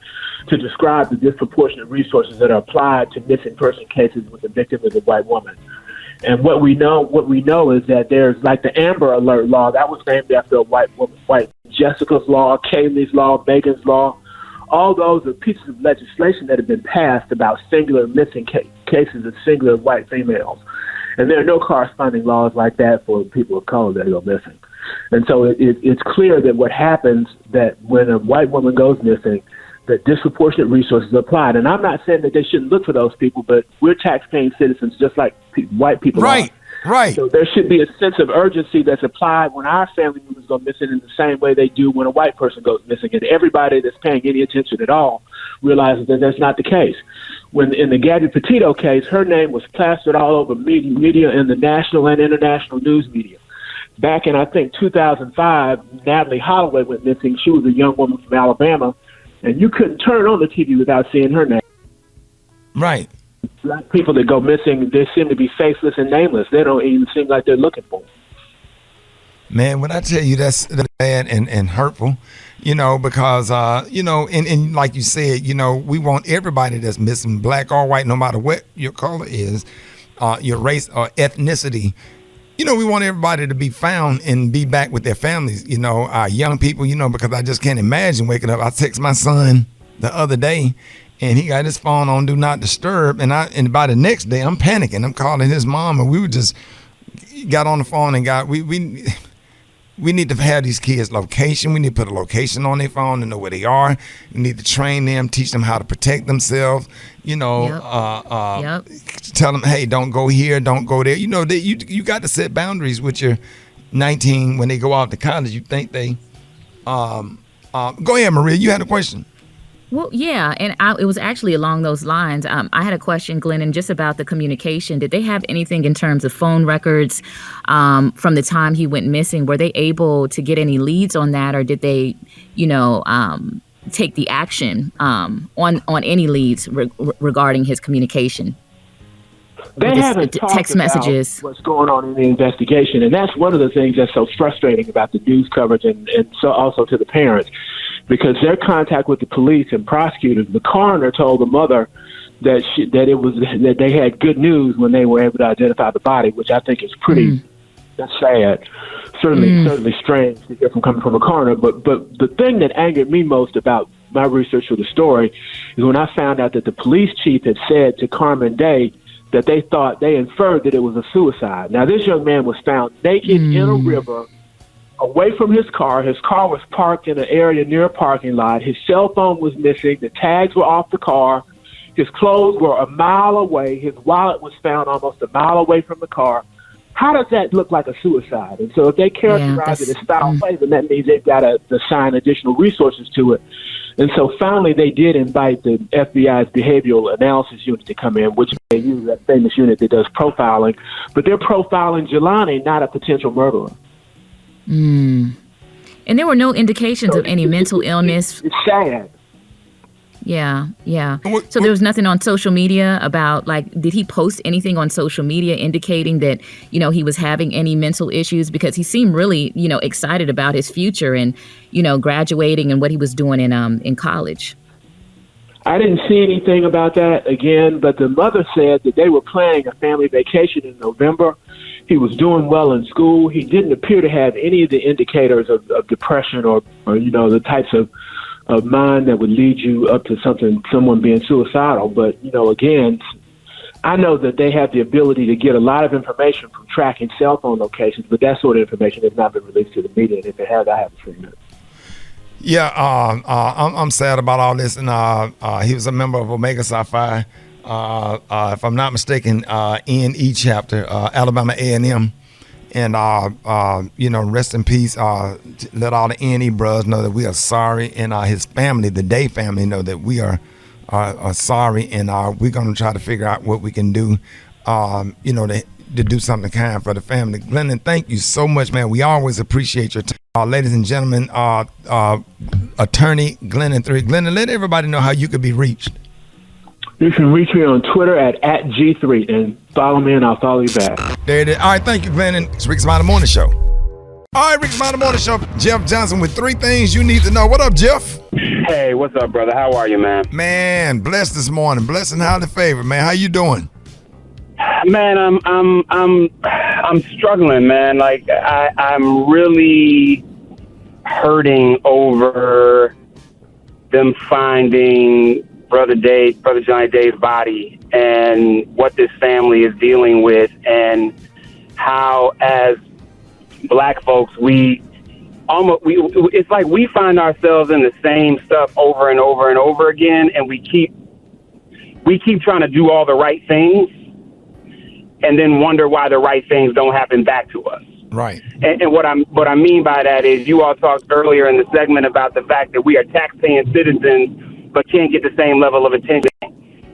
to describe the disproportionate resources that are applied to missing person cases when the victim is a white woman. And what we know is that there's like the Amber Alert law that was named after a white woman, Jessica's law, Kaylee's law, Megan's law. All those are pieces of legislation that have been passed about singular missing cases of singular white females. And there are no corresponding laws like that for people of color that go missing. And so it's clear that what happens that when a white woman goes missing, that disproportionate resources are applied. And I'm not saying that they shouldn't look for those people, but we're tax-paying citizens just like white people are. Right. So there should be a sense of urgency that's applied when our family members go missing in the same way they do when a white person goes missing. And everybody that's paying any attention at all realizes that that's not the case. When in the Gabby Petito case, her name was plastered all over media in the national and international news media. Back in, I think, 2005, Natalie Holloway went missing. She was a young woman from Alabama, and you couldn't turn on the TV without seeing her name. Right. Black people that go missing, they seem to be faceless and nameless. They don't even seem like they're looking for them. Man, when I tell you that's bad and hurtful, because, and like you said, we want everybody that's missing, black or white, no matter what your color is, your race or ethnicity. We want everybody to be found and be back with their families, our young people, because I just can't imagine waking up. I text my son the other day and he got his phone on Do Not Disturb. And by the next day, I'm panicking. I'm calling his mom, and we just got on the phone and we need to have these kids' location. We need to put a location on their phone to know where they are. We need to train them, teach them how to protect themselves. Tell them, hey, don't go here, don't go there. You got to set boundaries with your 19 when they go off to college. You think they go ahead, Maria. You had a question. Well, yeah, and it was actually along those lines. I had a question, Glennon, just about the communication. Did they have anything in terms of phone records from the time he went missing? Were they able to get any leads on that, or did they, take the action on any leads regarding his communication? They haven't talked text messages. What's going on in the investigation, and that's one of the things that's so frustrating about the news coverage, and so also to the parents, because their contact with the police and prosecutors, the coroner told the mother that they had good news when they were able to identify the body, which I think is pretty that's sad. Certainly strange to hear coming from a coroner. But the thing that angered me most about my research for the story is when I found out that the police chief had said to Carmen Day that they inferred that it was a suicide. Now, this young man was found naked in a river away from his car. His car was parked in an area near a parking lot. His cell phone was missing. The tags were off the car. His clothes were a mile away. His wallet was found almost a mile away from the car. How does that look like a suicide? And so if they characterize it as foul play, then that means they've got to assign additional resources to it. And so finally they did invite the FBI's behavioral analysis unit to come in, which they use that famous unit that does profiling. But they're profiling Jelani, not a potential murderer. And there were no indications of any mental illness. It's sad. Yeah. So there was nothing on social media about, like, did he post anything on social media indicating that, you know, he was having any mental issues? Because he seemed really, you know, excited about his future and, you know, graduating and what he was doing in college. I didn't see anything about that again, but the mother said that they were planning a family vacation in November. He was doing well in school. He didn't appear to have any of the indicators of depression or you know, the types of mind that would lead you up to someone being suicidal. But, you know, again, I know that they have the ability to get a lot of information from tracking cell phone locations, but that sort of information has not been released to the media. And if it has, I haven't seen it. Yeah, I'm sad about all this. And he was a member of Omega Psi Phi. If I'm not mistaken, NE chapter, Alabama A&M. And, you know, rest in peace. Let all the NE brothers know that we are sorry. And his family, the Day family, know that we are sorry. And we're going to try to figure out what we can do, you know, to do something kind for the family. Glennon, thank you so much, man. We always appreciate your time. Ladies and gentlemen, attorney Glennon 3. Glennon, let everybody know how you could be reached. You can reach me on Twitter at G3 and follow me and I'll follow you back. There it is. All right, thank you, Glennon. It's Rickey Smiley Morning Show. All right, Rickey Smiley Morning Show. Jeff Johnson with 3 things you need to know. What up, Jeff? Hey, what's up, brother? How are you, man? Man, blessed this morning. Blessed and highly favored, man. How you doing? Man, I'm struggling, man. Like I'm really hurting over them finding Brother Johnny Dave's body and what this family is dealing with, and how as black folks it's like we find ourselves in the same stuff over and over and over again, and we keep trying to do all the right things and then wonder why the right things don't happen back to us. Right. And what I mean by that is, you all talked earlier in the segment about the fact that we are tax-paying citizens but can't get the same level of attention,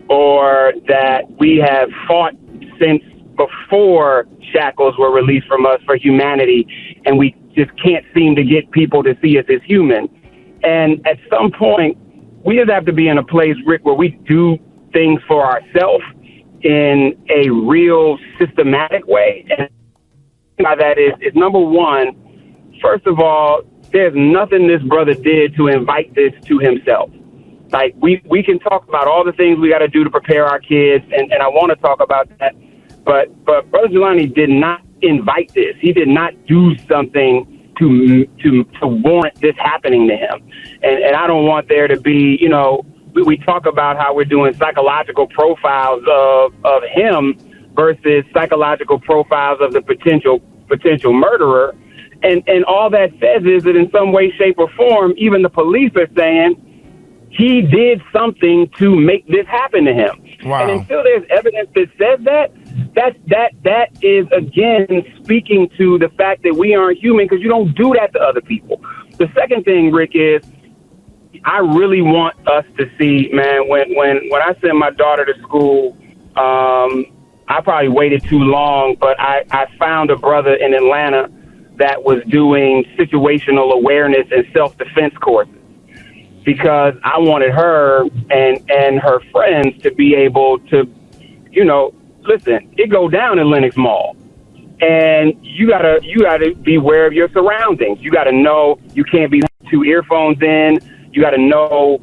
or that we have fought since before shackles were released from us for humanity, and we just can't seem to get people to see us as human. And at some point, we just have to be in a place, Rick, where we do things for ourselves in a real systematic way. And by that is number one, first of all, there's nothing this brother did to invite this to himself. Like, we can talk about all the things we got to do to prepare our kids, and I want to talk about that. But Brother Jelani did not invite this. He did not do something to warrant this happening to him. And I don't want there to be, you know, we talk about how we're doing psychological profiles of him versus psychological profiles of the potential murderer. And all that says is that in some way, shape, or form, even the police are saying he did something to make this happen to him. Wow. And until there's evidence that says that is, again, speaking to the fact that we aren't human, because you don't do that to other people. The second thing, Rick, is I really want us to see, man, when I send my daughter to school, I probably waited too long, but I found a brother in Atlanta that was doing situational awareness and self-defense courses, because I wanted her and her friends to be able to, you know, listen, it go down in Lenox Mall, and you gotta be aware of your surroundings. You gotta know you can't be 2 earphones in. You gotta know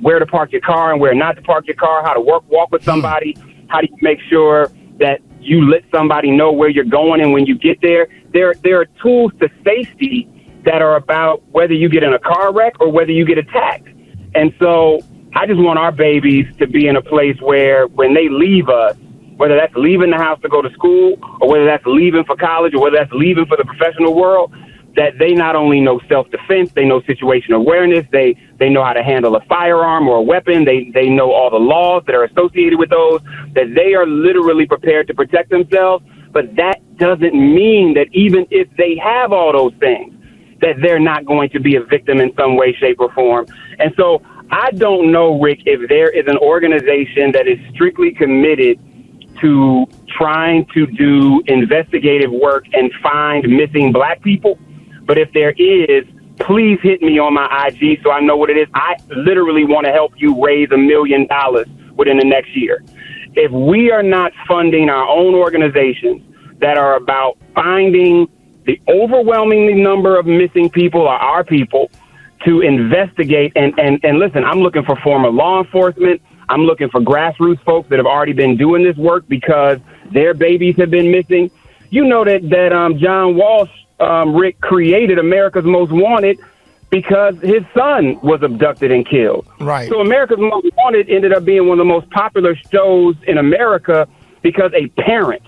where to park your car and where not to park your car, how to walk with somebody. How do you make sure that you let somebody know where you're going, and when you get there, there are tools to safety that are about whether you get in a car wreck or whether you get attacked. And so I just want our babies to be in a place where when they leave us, whether that's leaving the house to go to school, or whether that's leaving for college, or whether that's leaving for the professional world, that they not only know self-defense, they know situational awareness, they know how to handle a firearm or a weapon, they know all the laws that are associated with those, that they are literally prepared to protect themselves. But that doesn't mean that even if they have all those things, that they're not going to be a victim in some way, shape, or form. And so I don't know, Rick, if there is an organization that is strictly committed to trying to do investigative work and find missing black people. But if there is, please hit me on my IG so I know what it is. I literally want to help you raise $1 million within the next year. If we are not funding our own organizations that are about finding the overwhelming number of missing people or our people to investigate, and listen, I'm looking for former law enforcement. I'm looking for grassroots folks that have already been doing this work because their babies have been missing. You know that John Walsh, Rick, created America's Most Wanted because his son was abducted and killed. Right. So America's Most Wanted ended up being one of the most popular shows in America because a parent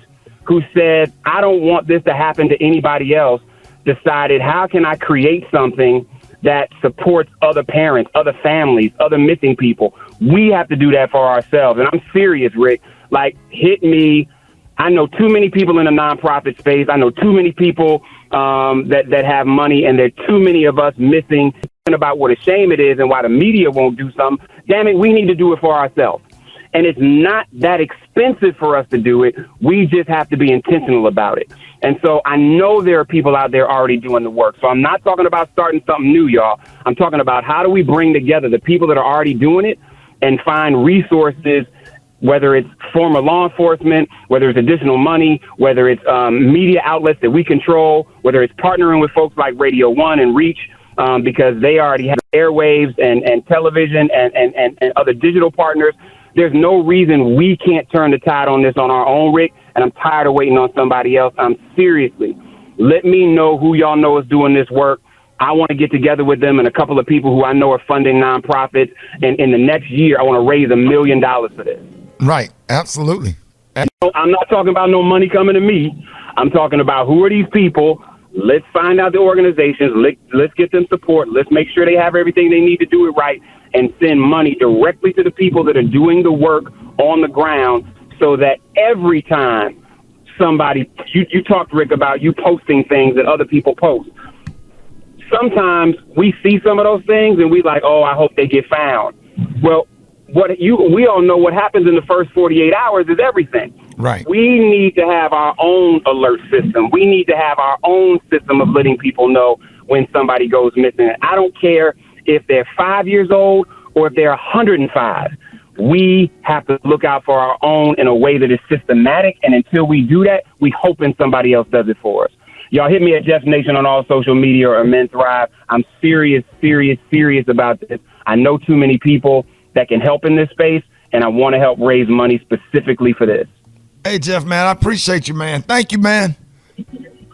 who said, I don't want this to happen to anybody else, decided, how can I create something that supports other parents, other families, other missing people? We have to do that for ourselves. And I'm serious, Rick. Like, hit me. I know too many people in the nonprofit space. I know too many people that have money, and there are too many of us missing about what a shame it is and why the media won't do something. Damn it, we need to do it for ourselves. And it's not that expensive for us to do it. We just have to be intentional about it. And so I know there are people out there already doing the work. So I'm not talking about starting something new, y'all. I'm talking about how do we bring together the people that are already doing it and find resources, whether it's former law enforcement, whether it's additional money, whether it's media outlets that we control, whether it's partnering with folks like Radio 1 and Reach, because they already have airwaves and television and other digital partners. There's no reason we can't turn the tide on this on our own, Rick, and I'm tired of waiting on somebody else. Seriously, let me know who y'all know is doing this work. I want to get together with them and a couple of people who I know are funding nonprofits, and in the next year, I want to raise $1 million for this. Right, absolutely. I'm not talking about no money coming to me. I'm talking about who are these people. Let's find out the organizations. Let's get them support. Let's make sure they have everything they need to do it right, and send money directly to the people that are doing the work on the ground, so that every time somebody, you talked, Rick, about you posting things that other people post. Sometimes we see some of those things and we like, oh, I hope they get found. Well, we all know what happens in the first 48 hours is everything. Right. We need to have our own alert system. We need to have our own system of letting people know when somebody goes missing. I don't care if they're 5 years old or if they're 105. We have to look out for our own in a way that is systematic. And until we do that, we hoping somebody else does it for us. Y'all hit me at Jeff Nation on all social media or Men Thrive. I'm serious about this. I know too many people that can help in this space, and I want to help raise money specifically for this. Hey, Jeff, man, I appreciate you, man. Thank you, man.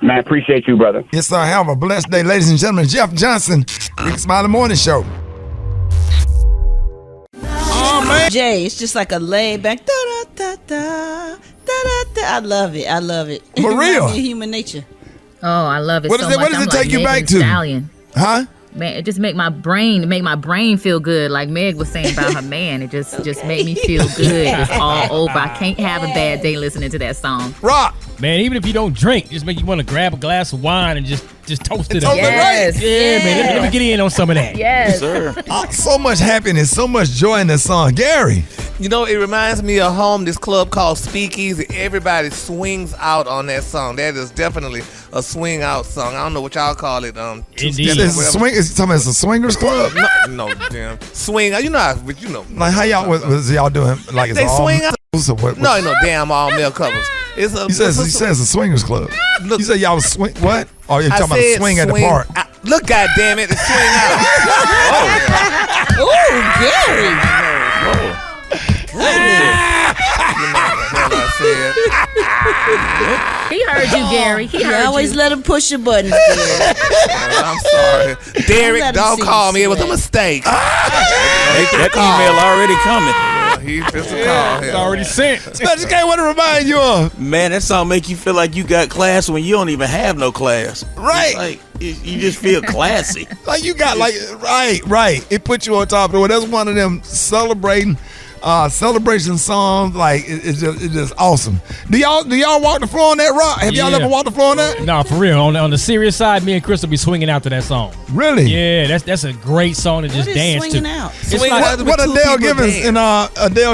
Man, I appreciate you, brother. Yes, sir. Have a blessed day, ladies and gentlemen. Jeff Johnson, Rickey Smiley Morning Show. Oh, man. Jay, it's just like a laid back. I love it. I love it. For real. Human nature. Oh, I love it. What so does it, much. what does it I'm take you Meg back Thee to? Stallion. Huh? Man, it just make my brain feel good. Like Meg was saying about her man, it just made me feel good. It's all over. I can't have a bad day listening to that song. Rock, man. Even if you don't drink, just make you want to grab a glass of wine and just toast it up. Yes. Yeah, man. Let me get in on some of that. Yes, sir. So much happiness, so much joy in this song, Gary. You know, it reminds me of home. This club called Speakeasy. Everybody swings out on that song. That is definitely a swing out song. I don't know what y'all call it. It's a swingers club. No, damn swing. You know, but you know. Like how y'all was y'all doing? Like it's they all swing out. What? No, damn all male covers. It's a. He says a swingers club. Look, you said y'all was swing. What? Oh, you're talking about swing at the park. Look, goddamn it, it's swing out. Oh, Gary. He heard you, Gary. He heard you. Always let him push your buttons. I'm sorry, Derek. Don't call me. It was a mistake. That email already coming. He's just a call. It's already sent. Special K, what it remind you of? Man, that song make you feel like you got class when you don't even have no class. Right. Like you just feel classy. Like you got right. It puts you on top of it. That's one of them celebration songs. Like it's just awesome. Do y'all walk the floor on that rock? Have y'all ever walked the floor on that? No, for real. On the serious side, me and Chris will be swinging out to that song. Really? Yeah, that's a great song to just dance to. Out? It's like, what Adele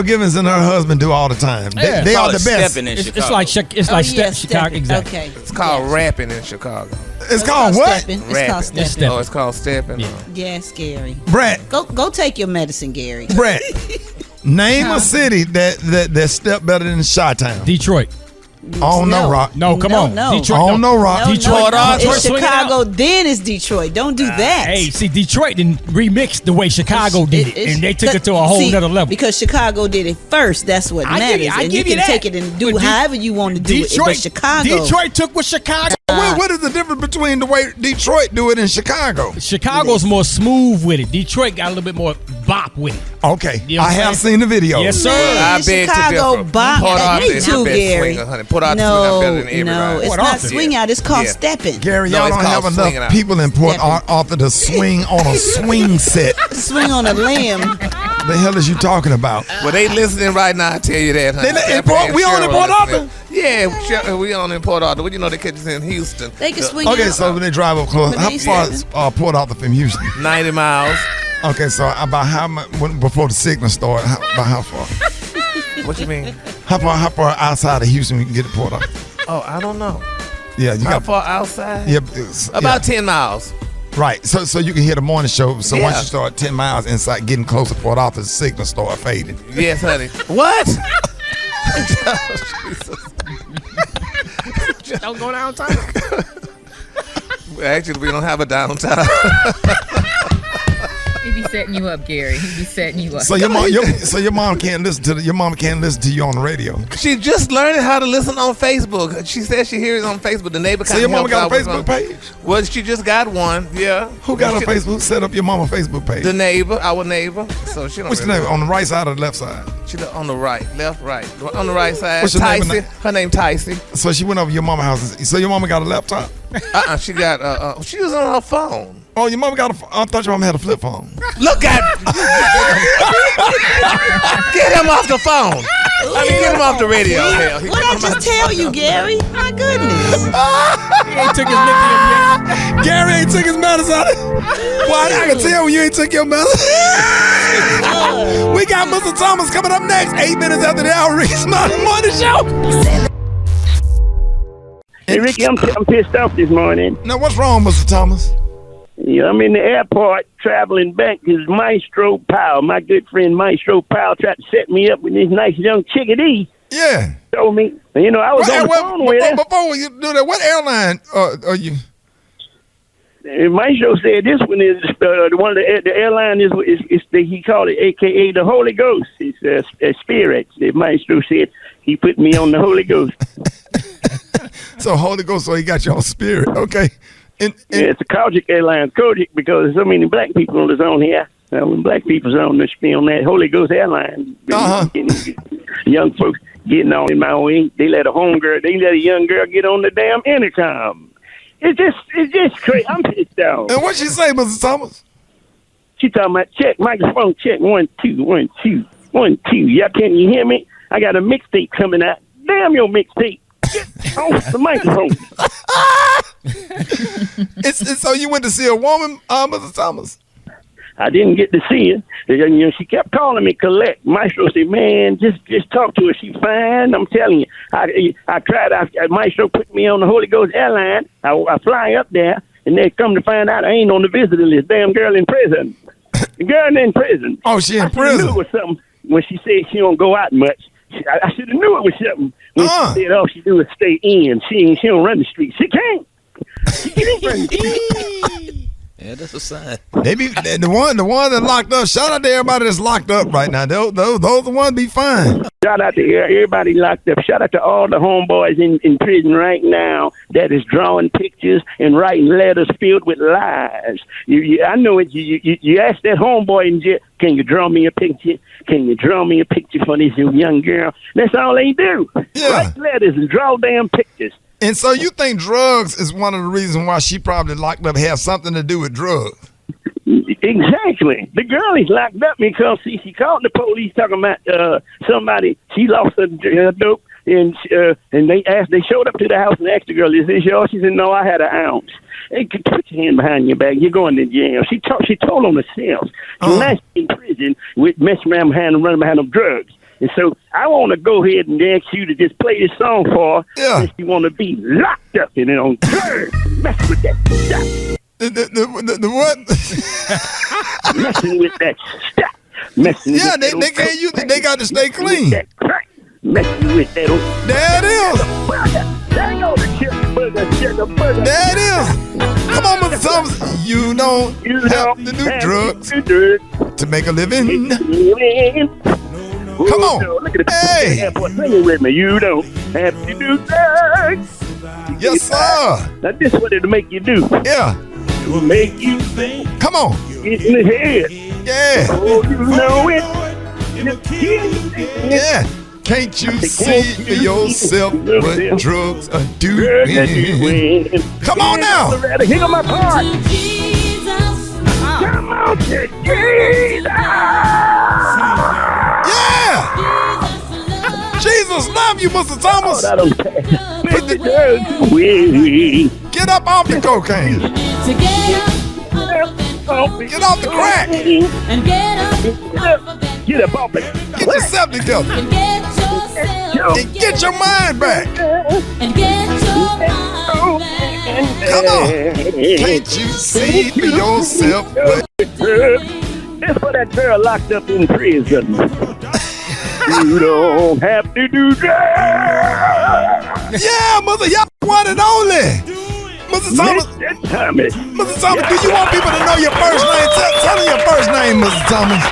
Givens and her husband do all the time. They are the best. It's like Chicago. Exactly. Okay. It's called rapping in Chicago. It's called what? Stepping. It's called stepping. Oh, it's called stepping. Yeah, Gary. Brett. Go take your medicine, Gary. Brett. Name a city that stepped better than Chi-Town. Detroit. Oh no, Rock. No, come on. Detroit. Oh no, Rock. Detroit. It's Chicago, then it's Detroit. Don't do that. Hey, see, Detroit didn't remix the way Chicago did it, and they took it to a whole nother level. Because Chicago did it first. That's what matters. And you can take it and do however you want to do it. But Chicago. Detroit took what Chicago. What is the difference between the way Detroit do it and Chicago? Chicago's more smooth with it. Detroit got a little bit more bop with it. Okay, you know I have seen the video. Yes, sir. I beg Chicago to differ. bop. Port Arthur Me is too, the best Gary. swinger, honey. Port Arthur swing better than everybody. No, it's not swing out. It's called stepping. Gary, No, y'all it's don't have called enough swinging out. people in Port Arthur to swing on a swing set. Swing on a limb. The hell is you talking about? Well, they listening right now. I tell you that, honey. We on in Port Arthur? Yeah, we on in Port Arthur. Well, you know they catch us in Houston. They can swing Okay, out. so when they drive up close, how far is Port Arthur from Houston? 90 miles. Okay, so about how much before the signal started? About how far? What you mean? How far outside of Houston we can get to Port Arthur? Oh, I don't know. Yeah, you How got far outside? Yeah, About 10 miles. Right, so you can hear the morning show. So Yeah. once you start 10 miles inside, getting close to Port Arthur, the signal start fading. Yes, honey. What? Don't go downtown. Actually, we don't have a downtown. He be setting you up, Gary. He be setting you up. So your mom can't listen to you on the radio. She just learning how to listen on Facebook. She says she hears it on Facebook. The neighbor. So your mama got a Facebook page? Well, she just got one. Yeah. Who got a Facebook? Set up your mama Facebook page. The neighbor, our neighbor. So she don't. What's the name? On the right side or the left side? She on the right, left, right. On the right side. What's your neighbor Tyson. Her name Tyson. So she went over to your mama's house. So your mama got a laptop? She got. She was on her phone. Oh, your mama got I thought your mama had a flip phone. Look at Get him off the phone. Get him off the radio. What I just tell you, Gary? My goodness. He ain't took his lithium yet. Gary ain't took his medicine. Why? I can tell when you ain't took your medicine. We got Mr. Thomas coming up next. 8 minutes after the hour. Rickey Smiley Morning Show. Hey, Ricky, I'm pissed off this morning. Now, what's wrong, Mr. Thomas? Yeah, I'm in the airport traveling back because Maestro Powell, my good friend Maestro Powell, tried to set me up with this nice young chickadee. Yeah. Told me, I was on the phone with her. Before you do that, what airline are you? Maestro said this one is the one of the airline is he called it AKA the Holy Ghost. It's a spirit. Maestro said he put me on the Holy Ghost. So Holy Ghost, so he got your spirit. Okay. Yeah, it's a Kojic Airlines, Kojic, because there's so many black people on the zone here. When black people's on, they should be on that Holy Ghost Airline. Young folks getting on in my way. They let a young girl get on the damn intercom. It's just crazy. I'm pissed off. And what'd she say, Mr. Thomas? She talking about check, microphone check, 1 2 1 2 1 2. Y'all can you hear me? I got a mixtape coming out. Damn your mixtape. Get off the microphone. So you went to see a woman, Mr. Thomas? I didn't get to see her. She kept calling me collect. Maestro said, man, just talk to her. She's fine. I'm telling you. I tried. Maestro put me on the Holy Ghost Airline. I fly up there, and they come to find out I ain't on the visitor list. Damn girl in prison. The girl in prison. Oh, she in prison? I knew it was something when she said she don't go out much. I should have knew it was something when she said all she do is stay in. She don't run the street. She can't. She can't run the street. Yeah, that's a sign. They be the one that locked up. Shout out to everybody that's locked up right now. Those the ones be fine. Shout out to everybody locked up. Shout out to all the homeboys in prison right now that is drawing pictures and writing letters filled with lies. I know it. You ask that homeboy in jail, can you draw me a picture? Can you draw me a picture for this young girl? That's all they do. Yeah. Write letters and draw damn pictures. And so you think drugs is one of the reasons why she probably locked up, have something to do with drugs? Exactly. The girl is locked up because she called the police talking about somebody. She lost her dope, and they showed up to the house and asked the girl, "Is this yours?" She said, "No, I had an ounce." Hey, put your hand behind your back. You're going to jail. She told on herself. Now she's in prison with messing around behind and running behind them drugs. And so I want to go ahead and ask you to just play this song for her. Yeah. If you want to be locked up and on drugs. Mess with that stuff. The what? Messing with that stuff. Messing yeah, with they can't use it. They got to stay clean. Messing with that. There it is. There you go. The sugar burger. There it is. Come on, Mr. Thomas. You don't have to do drugs to make a living. Come on. Look at the hey. Sing it with me. You don't have to do drugs. Yes, sir. Now, this is what it'll make you do. Yeah. It will make you think. Come on. Get in the head. Yeah. Oh, you know it. Yeah. Can't you see for yourself what drugs are doing? Come on now. Here go my part. Come on to Jesus. Yeah. Jesus love you, Mr. Thomas. Get up off the cocaine. Get off the crack. And get up off it. Get yourself together. And get your mind back. And get your mind back. Come on. Can't you see for yourself what? That's for that girl locked up in prison. You don't have to do that. Yeah, mother, y'all one and only. Mr. Thomas, Mr. Thomas, do you want people to know your first name? Tell them your first name, Mr. Thomas.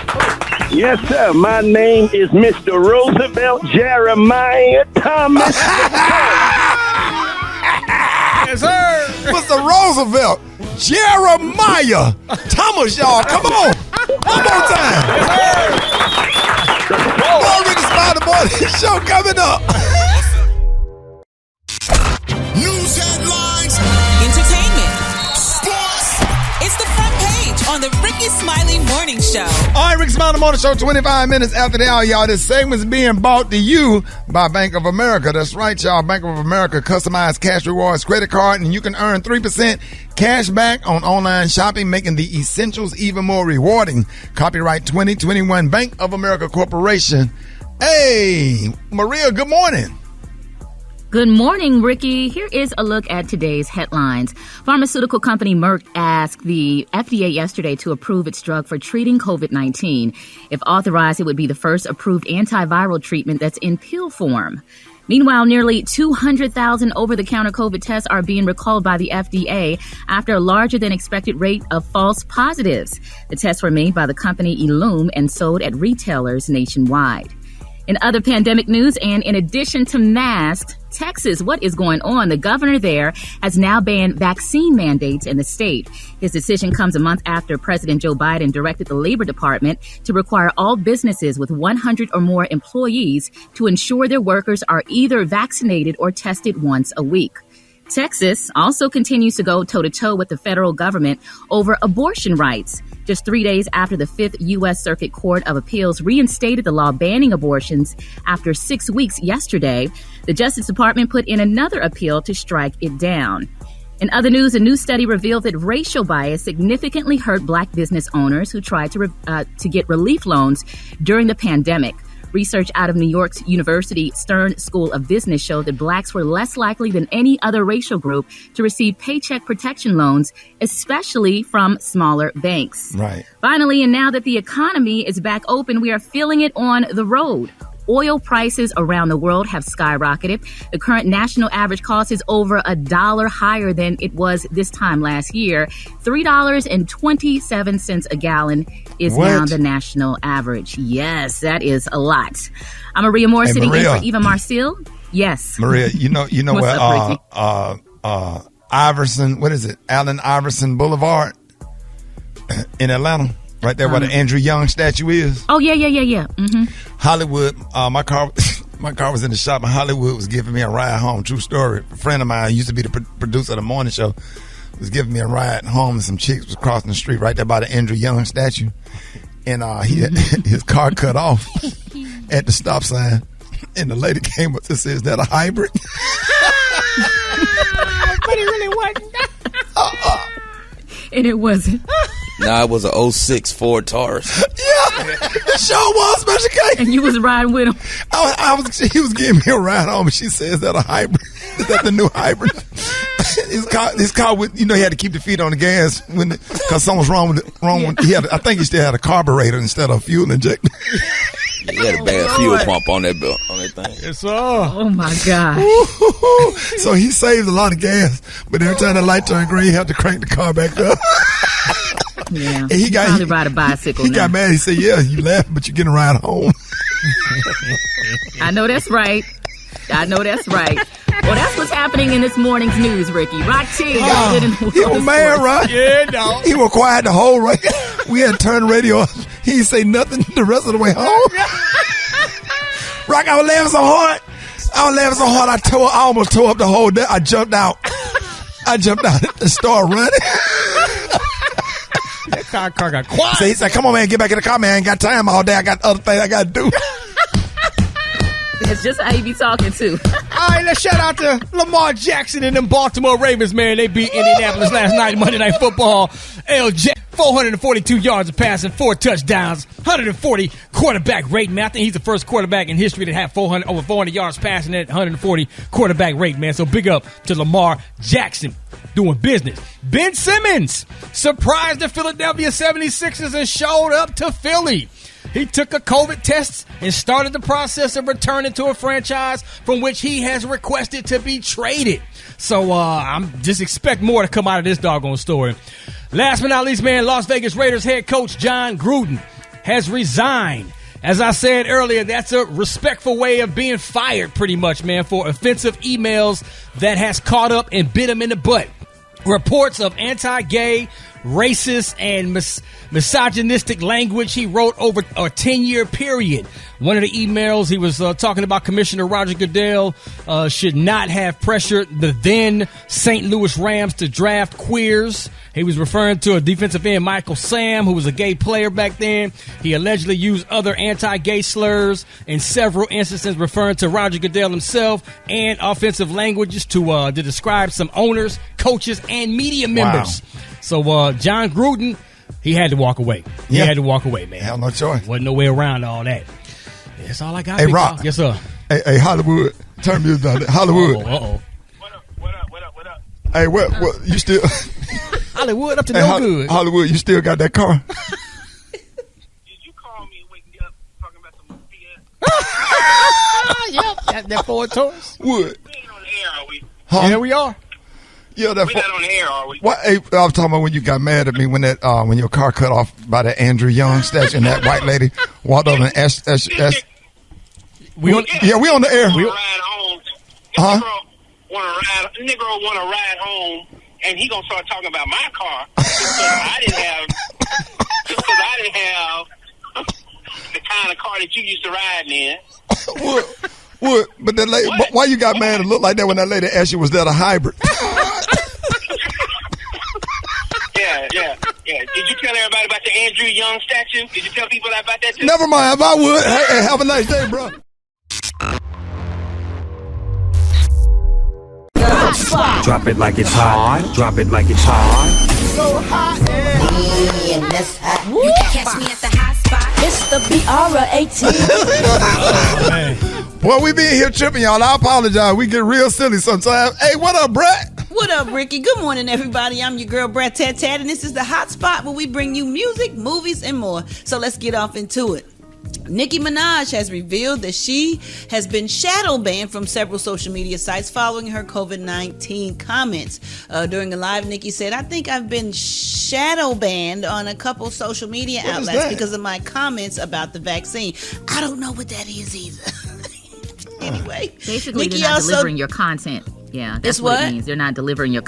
Yes, sir. My name is Mr. Roosevelt Jeremiah Thomas. Yes, sir. Mr. Roosevelt Jeremiah Thomas, y'all. Come on. One more time. More Rickey Smiley Morning Show coming up. News headlines, entertainment, sports. It's the front page on the Rickey Smiley Morning Show. All right, Rickey Smiley Morning Show, 25 minutes after the hour, y'all. This segment's being brought to you by Bank of America. That's right, y'all. Bank of America customized cash rewards credit card, and you can earn 3% cash back on online shopping, making the essentials even more rewarding. Copyright 2021 Bank of America Corporation. Hey, Maria, good morning. Good morning, Ricky. Here is a look at today's headlines. Pharmaceutical company Merck asked the FDA yesterday to approve its drug for treating COVID-19. If authorized, it would be the first approved antiviral treatment that's in pill form. Meanwhile, nearly 200,000 over-the-counter COVID tests are being recalled by the FDA after a larger-than-expected rate of false positives. The tests were made by the company Ellume and sold at retailers nationwide. In other pandemic news, and in addition to masks, Texas, what is going on? The governor there has now banned vaccine mandates in the state. His decision comes a month after President Joe Biden directed the Labor Department to require all businesses with 100 or more employees to ensure their workers are either vaccinated or tested once a week. Texas also continues to go toe-to-toe with the federal government over abortion rights. Just 3 days after the 5th U.S. Circuit Court of Appeals reinstated the law banning abortions after 6 weeks yesterday, the Justice Department put in another appeal to strike it down. In other news, a new study revealed that racial bias significantly hurt Black business owners who tried to get relief loans during the pandemic. Research out of New York's University Stern School of Business showed that Blacks were less likely than any other racial group to receive paycheck protection loans, especially from smaller banks. Right. Finally, and now that the economy is back open, we are feeling it on the road. Oil prices around the world have skyrocketed. The current national average cost is over $1 higher than it was this time last year. $3.27 a gallon is now the national average. Yes, that is a lot. I'm Maria Moore sitting Maria. in for Eva Marcel. Yes. Maria, you know What's where Iverson, what is it? Allen Iverson Boulevard in Atlanta, right there where the Andrew Young statue is. Oh, yeah. Mm-hmm. Hollywood, my car was in the shop, and Hollywood was giving me a ride home. True story. A friend of mine used to be the producer of the morning show, was giving me a ride home, and some chicks was crossing the street right there by the Andrew Young statue, and he had, his car cut off at the stop sign, and the lady came up and said, "Is that a hybrid?" But it really wasn't. And it wasn't. Nah, it was a 06 Ford Taurus. Yeah, it sure was, Special K. And you was riding with him. He was giving me a ride home, and she said, "Is that a hybrid? Is that the new hybrid?" His car, he had to keep the feet on the gas because something was wrong with it. I think he still had a carburetor instead of a fuel injector. He had a bad fuel pump on that thing. Yes, sir. Oh my God. So he saved a lot of gas, but every time the light turned green, he had to crank the car back up. Yeah. And he probably ride a bicycle. He got mad. He said, "Yeah, you laughing, but you're getting a ride home." I know that's right. Well, that's what's happening in this morning's news, Ricky. Rock T. He was mad, right? Yeah, no. He was quiet the whole way. We had to turn the radio off. He didn't say nothing the rest of the way home. Rock, I was laughing so hard. I almost tore up the whole day. I jumped out and started running. That car got quiet. So he said, "Come on, man, get back in the car, man. I ain't got time all day. I got other things I got to do." That's just how you be talking too. All right, let's shout out to Lamar Jackson and them Baltimore Ravens, man. They beat Indianapolis last night, Monday Night Football. LJ, 442 yards of passing, 4 touchdowns, 140 quarterback rate, man. I think he's the first quarterback in history to have over 400 yards passing at 140 quarterback rate, man. So big up to Lamar Jackson doing business. Ben Simmons surprised the Philadelphia 76ers and showed up to Philly. He took a COVID test and started the process of returning to a franchise from which he has requested to be traded. So I'm just expect more to come out of this doggone story. Last but not least, man, Las Vegas Raiders head coach John Gruden has resigned. As I said earlier, that's a respectful way of being fired pretty much, man, for offensive emails that has caught up and bit him in the butt. Reports of anti-gay, racist, and misogynistic language he wrote over a 10-year period. One of the emails, he was talking about Commissioner Roger Goodell should not have pressured the then St. Louis Rams to draft queers. He was referring to a defensive end, Michael Sam, who was a gay player back then. He allegedly used other anti-gay slurs in several instances, referring to Roger Goodell himself, and offensive languages to describe some owners, coaches, and media members. Wow. So John Gruden, he had to walk away. He had to walk away, man. Hell, no choice. Wasn't no way around all that. That's all I got. Hey, big Rock. dog. Yes, sir. Hey, Hollywood. Turn music down there. Hollywood. Uh-oh. What up? Hey, what you still... Hollywood up to no good. Hollywood, you still got that car? Did you call me and wake me up talking about some BS? Yep, that Ford Taurus. Wood. We ain't on the air, are we? Huh? Yeah, we are. Yeah, We're not on the air, are we? What? Hey, I was talking about when you got mad at me when your car cut off by the Andrew Young statue and that white lady walked over and we on the air. We ride home. Negro want to ride home, and he gonna start talking about my car just because I didn't have the kind of car that you used to ride in. What? But that lady, why you got mad and looked like that when that lady asked you, was that a hybrid? Yeah. Did you tell everybody about the Andrew Young statue? Did you tell people about that too? Never mind. If I would, hey, have a nice day, bro. Drop it like it's hot. Drop it like it's hot. So hot, and that's hot. You can catch me at the hot spot. It's the BR18. Boy, we be in here tripping, y'all. I apologize. We get real silly sometimes. Hey, what up, Brett? What up, Ricky? Good morning, everybody. I'm your girl, Brett Tat Tat, and this is the hot spot where we bring you music, movies, and more. So let's get off into it. Nicki Minaj has revealed that she has been shadow banned from several social media sites following her COVID-19 comments. During a live, Nicki said, I think I've been shadow banned on a couple social media outlets because of my comments about the vaccine. I don't know what that is either. Anyway. Basically, Nicki they're not also delivering your content. Yeah, that's It's what what? it means. They're not delivering your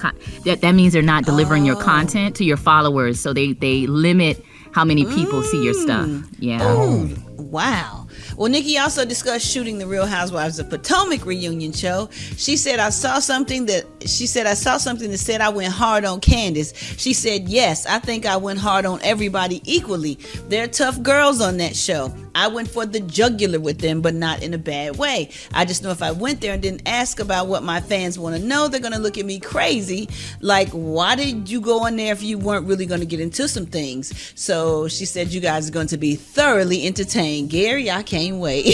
that means they're not delivering your content to your followers. So they limit how many people see your stuff. Yeah. Oh, wow. Well, Nicki also discussed shooting the Real Housewives of Potomac reunion show. She said, I saw something that said I went hard on Candace. She said, yes, I think I went hard on everybody equally. They're tough girls on that show. I went for the jugular with them, but not in a bad way. I just know if I went there and didn't ask about what my fans want to know, they're going to look at me crazy. Like, why did you go in there if you weren't really going to get into some things? So she said, you guys are going to be thoroughly entertained. Gary, I can't wait.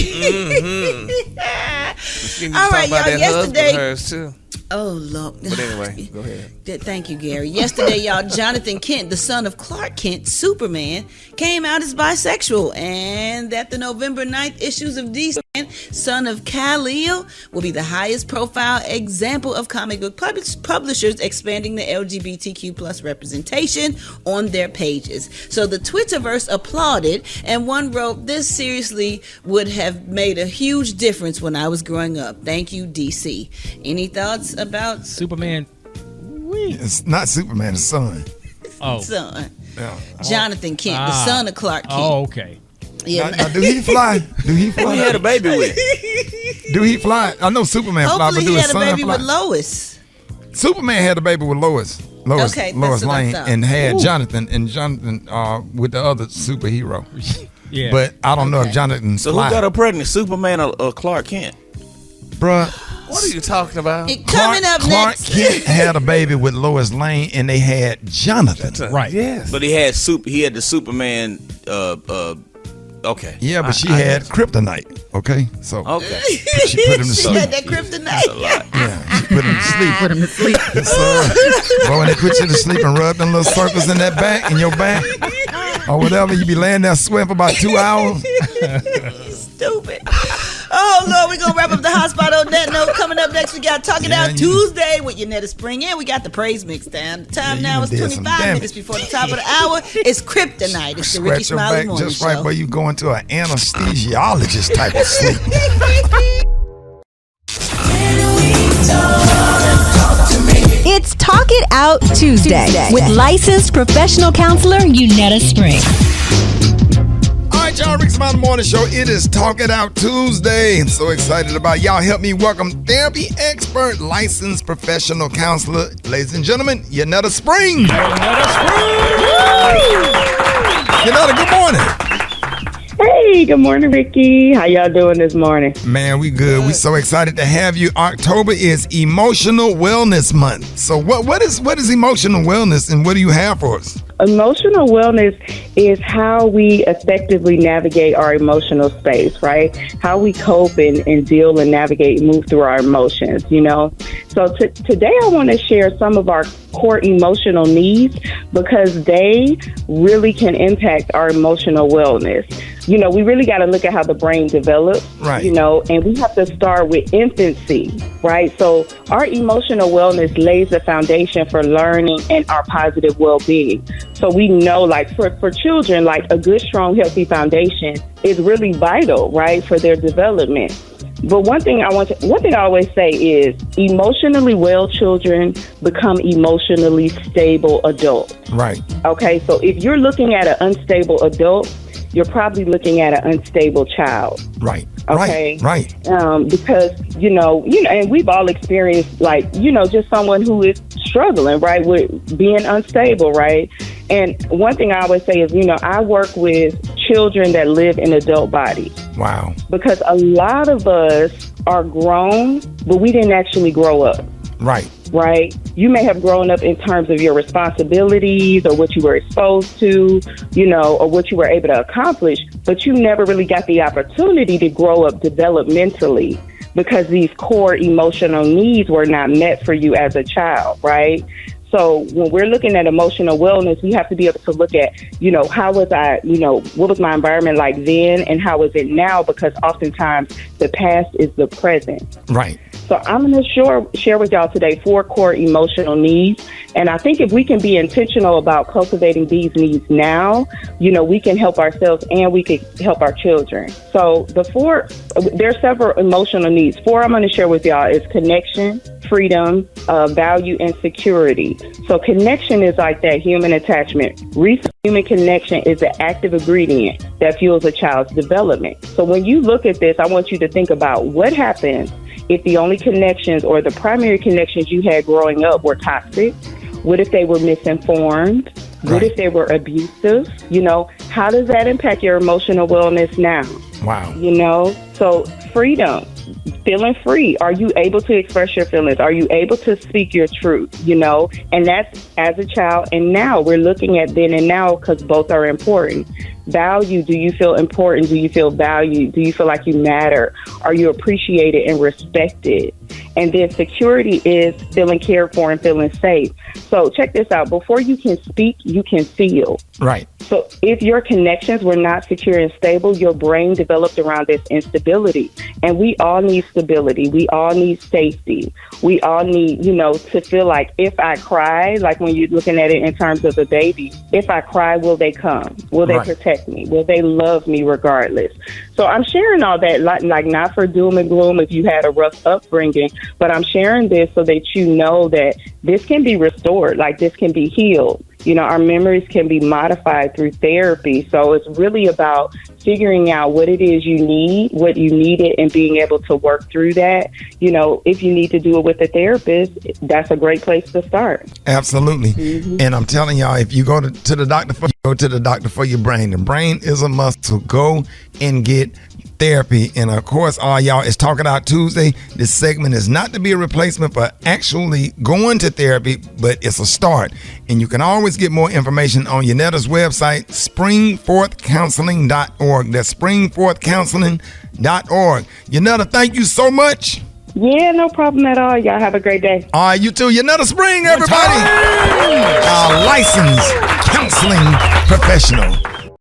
All right, y'all, yesterday. Hers too. Oh, Lord. But anyway, go ahead. Thank you, Gary. Yesterday, y'all, Jonathan Kent, the son of Clark Kent, Superman, came out as bisexual. And that the November 9th issues of DC, son of Kal-El, will be the highest profile example of comic book publishers expanding the LGBTQ plus representation on their pages. So the Twitterverse applauded, and one wrote, this seriously would have made a huge difference when I was growing up. Thank you, DC. Any thoughts about Superman? It's not Superman, it's son. Oh. Son. Yeah. Jonathan Kent, the son of Clark Kent. Oh, okay. Yeah. Now, do he fly? Do he fly? Who he had a baby with? Do he fly? I know Superman fly, Hopefully but do he his had a son baby fly? with Lois. Superman had a baby with Lois Okay, that's what I Lane, thought. and had Ooh. Jonathan with the other superhero. Yeah. But I don't know if Jonathan So fly. who got her pregnant? Superman or Clark Kent? Bruh. What are you talking about? Coming up Clark next. Kent had a baby with Lois Lane, and they had Jonathan. Right. Yes. But he had the Superman. Okay. Yeah, but she had kryptonite. Okay, so Okay. she put him to She sleep. had that kryptonite. Yeah, she put him to sleep. Put him to sleep. So, when they put you to sleep and rub them little circles in that back, in your back, or whatever, you be laying there sweating for about 2 hours. Stupid. Oh, Lord, we're going to wrap up the hot spot on that note. Coming up next, we got Talking Out Tuesday with Yunetta Springs, and we got the praise mix down. The time now is 25 minutes before the top of the hour. It's Kryptonite. It's the Rickey Scratch your Smiley back Morning just right Show. where you go into an anesthesiologist type of sleep. It's Talk It Out Tuesday with licensed professional counselor Yunetta Springs. All right, y'all, Rickey Smiley Morning Show. It is Talk It Out Tuesday. I'm so excited about y'all. Help me welcome therapy expert, licensed professional counselor, ladies and gentlemen, Yunetta Springs. Yunetta, good morning. Hey, good morning, Ricky. How y'all doing this morning? Man, we good. We so excited to have you. October is Emotional Wellness Month. So what is emotional wellness, and what do you have for us? Emotional wellness is how we effectively navigate our emotional space, right? How we cope and deal and navigate, move through our emotions, you know? So today I want to share some of our core emotional needs because they really can impact our emotional wellness. You know, we really got to look at how the brain develops, right? You know, and we have to start with infancy, right? So our emotional wellness lays the foundation for learning and our positive well-being. So we know, like for children, like a good, strong, healthy foundation is really vital, right, for their development. But one thing I always say is emotionally well children become emotionally stable adults. Right. Okay, so if you're looking at an unstable adult, you're probably looking at an unstable child. Right. Okay. Right. Because you know, and we've all experienced, like, you know, just someone who is struggling, right, with being unstable, right. And one thing I always say is, you know, I work with children that live in adult bodies. Wow. Because a lot of us are grown, but we didn't actually grow up. Right. Right? You may have grown up in terms of your responsibilities or what you were exposed to, you know, or what you were able to accomplish, but you never really got the opportunity to grow up developmentally because these core emotional needs were not met for you as a child, right? So when we're looking at emotional wellness, we have to be able to look at, how was I, what was my environment like then and how is it now? Because oftentimes the past is the present. Right. So I'm going to share with y'all today 4 core emotional needs. And I think if we can be intentional about cultivating these needs now, we can help ourselves and we can help our children. So there are several emotional needs. 4 I'm going to share with y'all is connection, freedom, value, and security. So connection is like that human attachment. Recent human connection is the active ingredient that fuels a child's development. So when you look at this, I want you to think about what happens if the only connections or the primary connections you had growing up were toxic. What if they were misinformed? What if they were abusive? How does that impact your emotional wellness now? Wow. So freedom, feeling free. Are you able to express your feelings? Are you able to speak your truth? And that's as a child. And now we're looking at then and now because both are important. Value, do you feel important? Do you feel valued? Do you feel like you matter? Are you appreciated and respected? And then security is feeling cared for and feeling safe. So check this out. Before you can speak, you can feel. Right. So if your connections were not secure and stable, your brain developed around this instability. And we all need stability. We all need safety. We all need, to feel like if I cry, like when you're looking at it in terms of a baby, if I cry, will they come? Will they protect me? Will they love me regardless? So I'm sharing all that, like not for doom and gloom if you had a rough upbringing, but I'm sharing this so that you know that this can be restored, like this can be healed. Our memories can be modified through therapy. So it's really about figuring out what it is you need, what you needed, and being able to work through that. If you need to do it with a therapist, that's a great place to start. Absolutely. Mm-hmm. And I'm telling y'all, if you go to the doctor for your brain. The brain is a muscle. Go and get therapy. And of course, all y'all, it's Talk It Out Tuesday. This segment is not to be a replacement for actually going to therapy, but it's a start. And you can always get more information on Yunetta's website, springforthcounseling.org. That's springforthcounseling.org. Yunetta, thank you so much. Yeah, no problem at all. Y'all have a great day. All right, you too. Yunetta Springs, everybody. Our licensed counseling professional.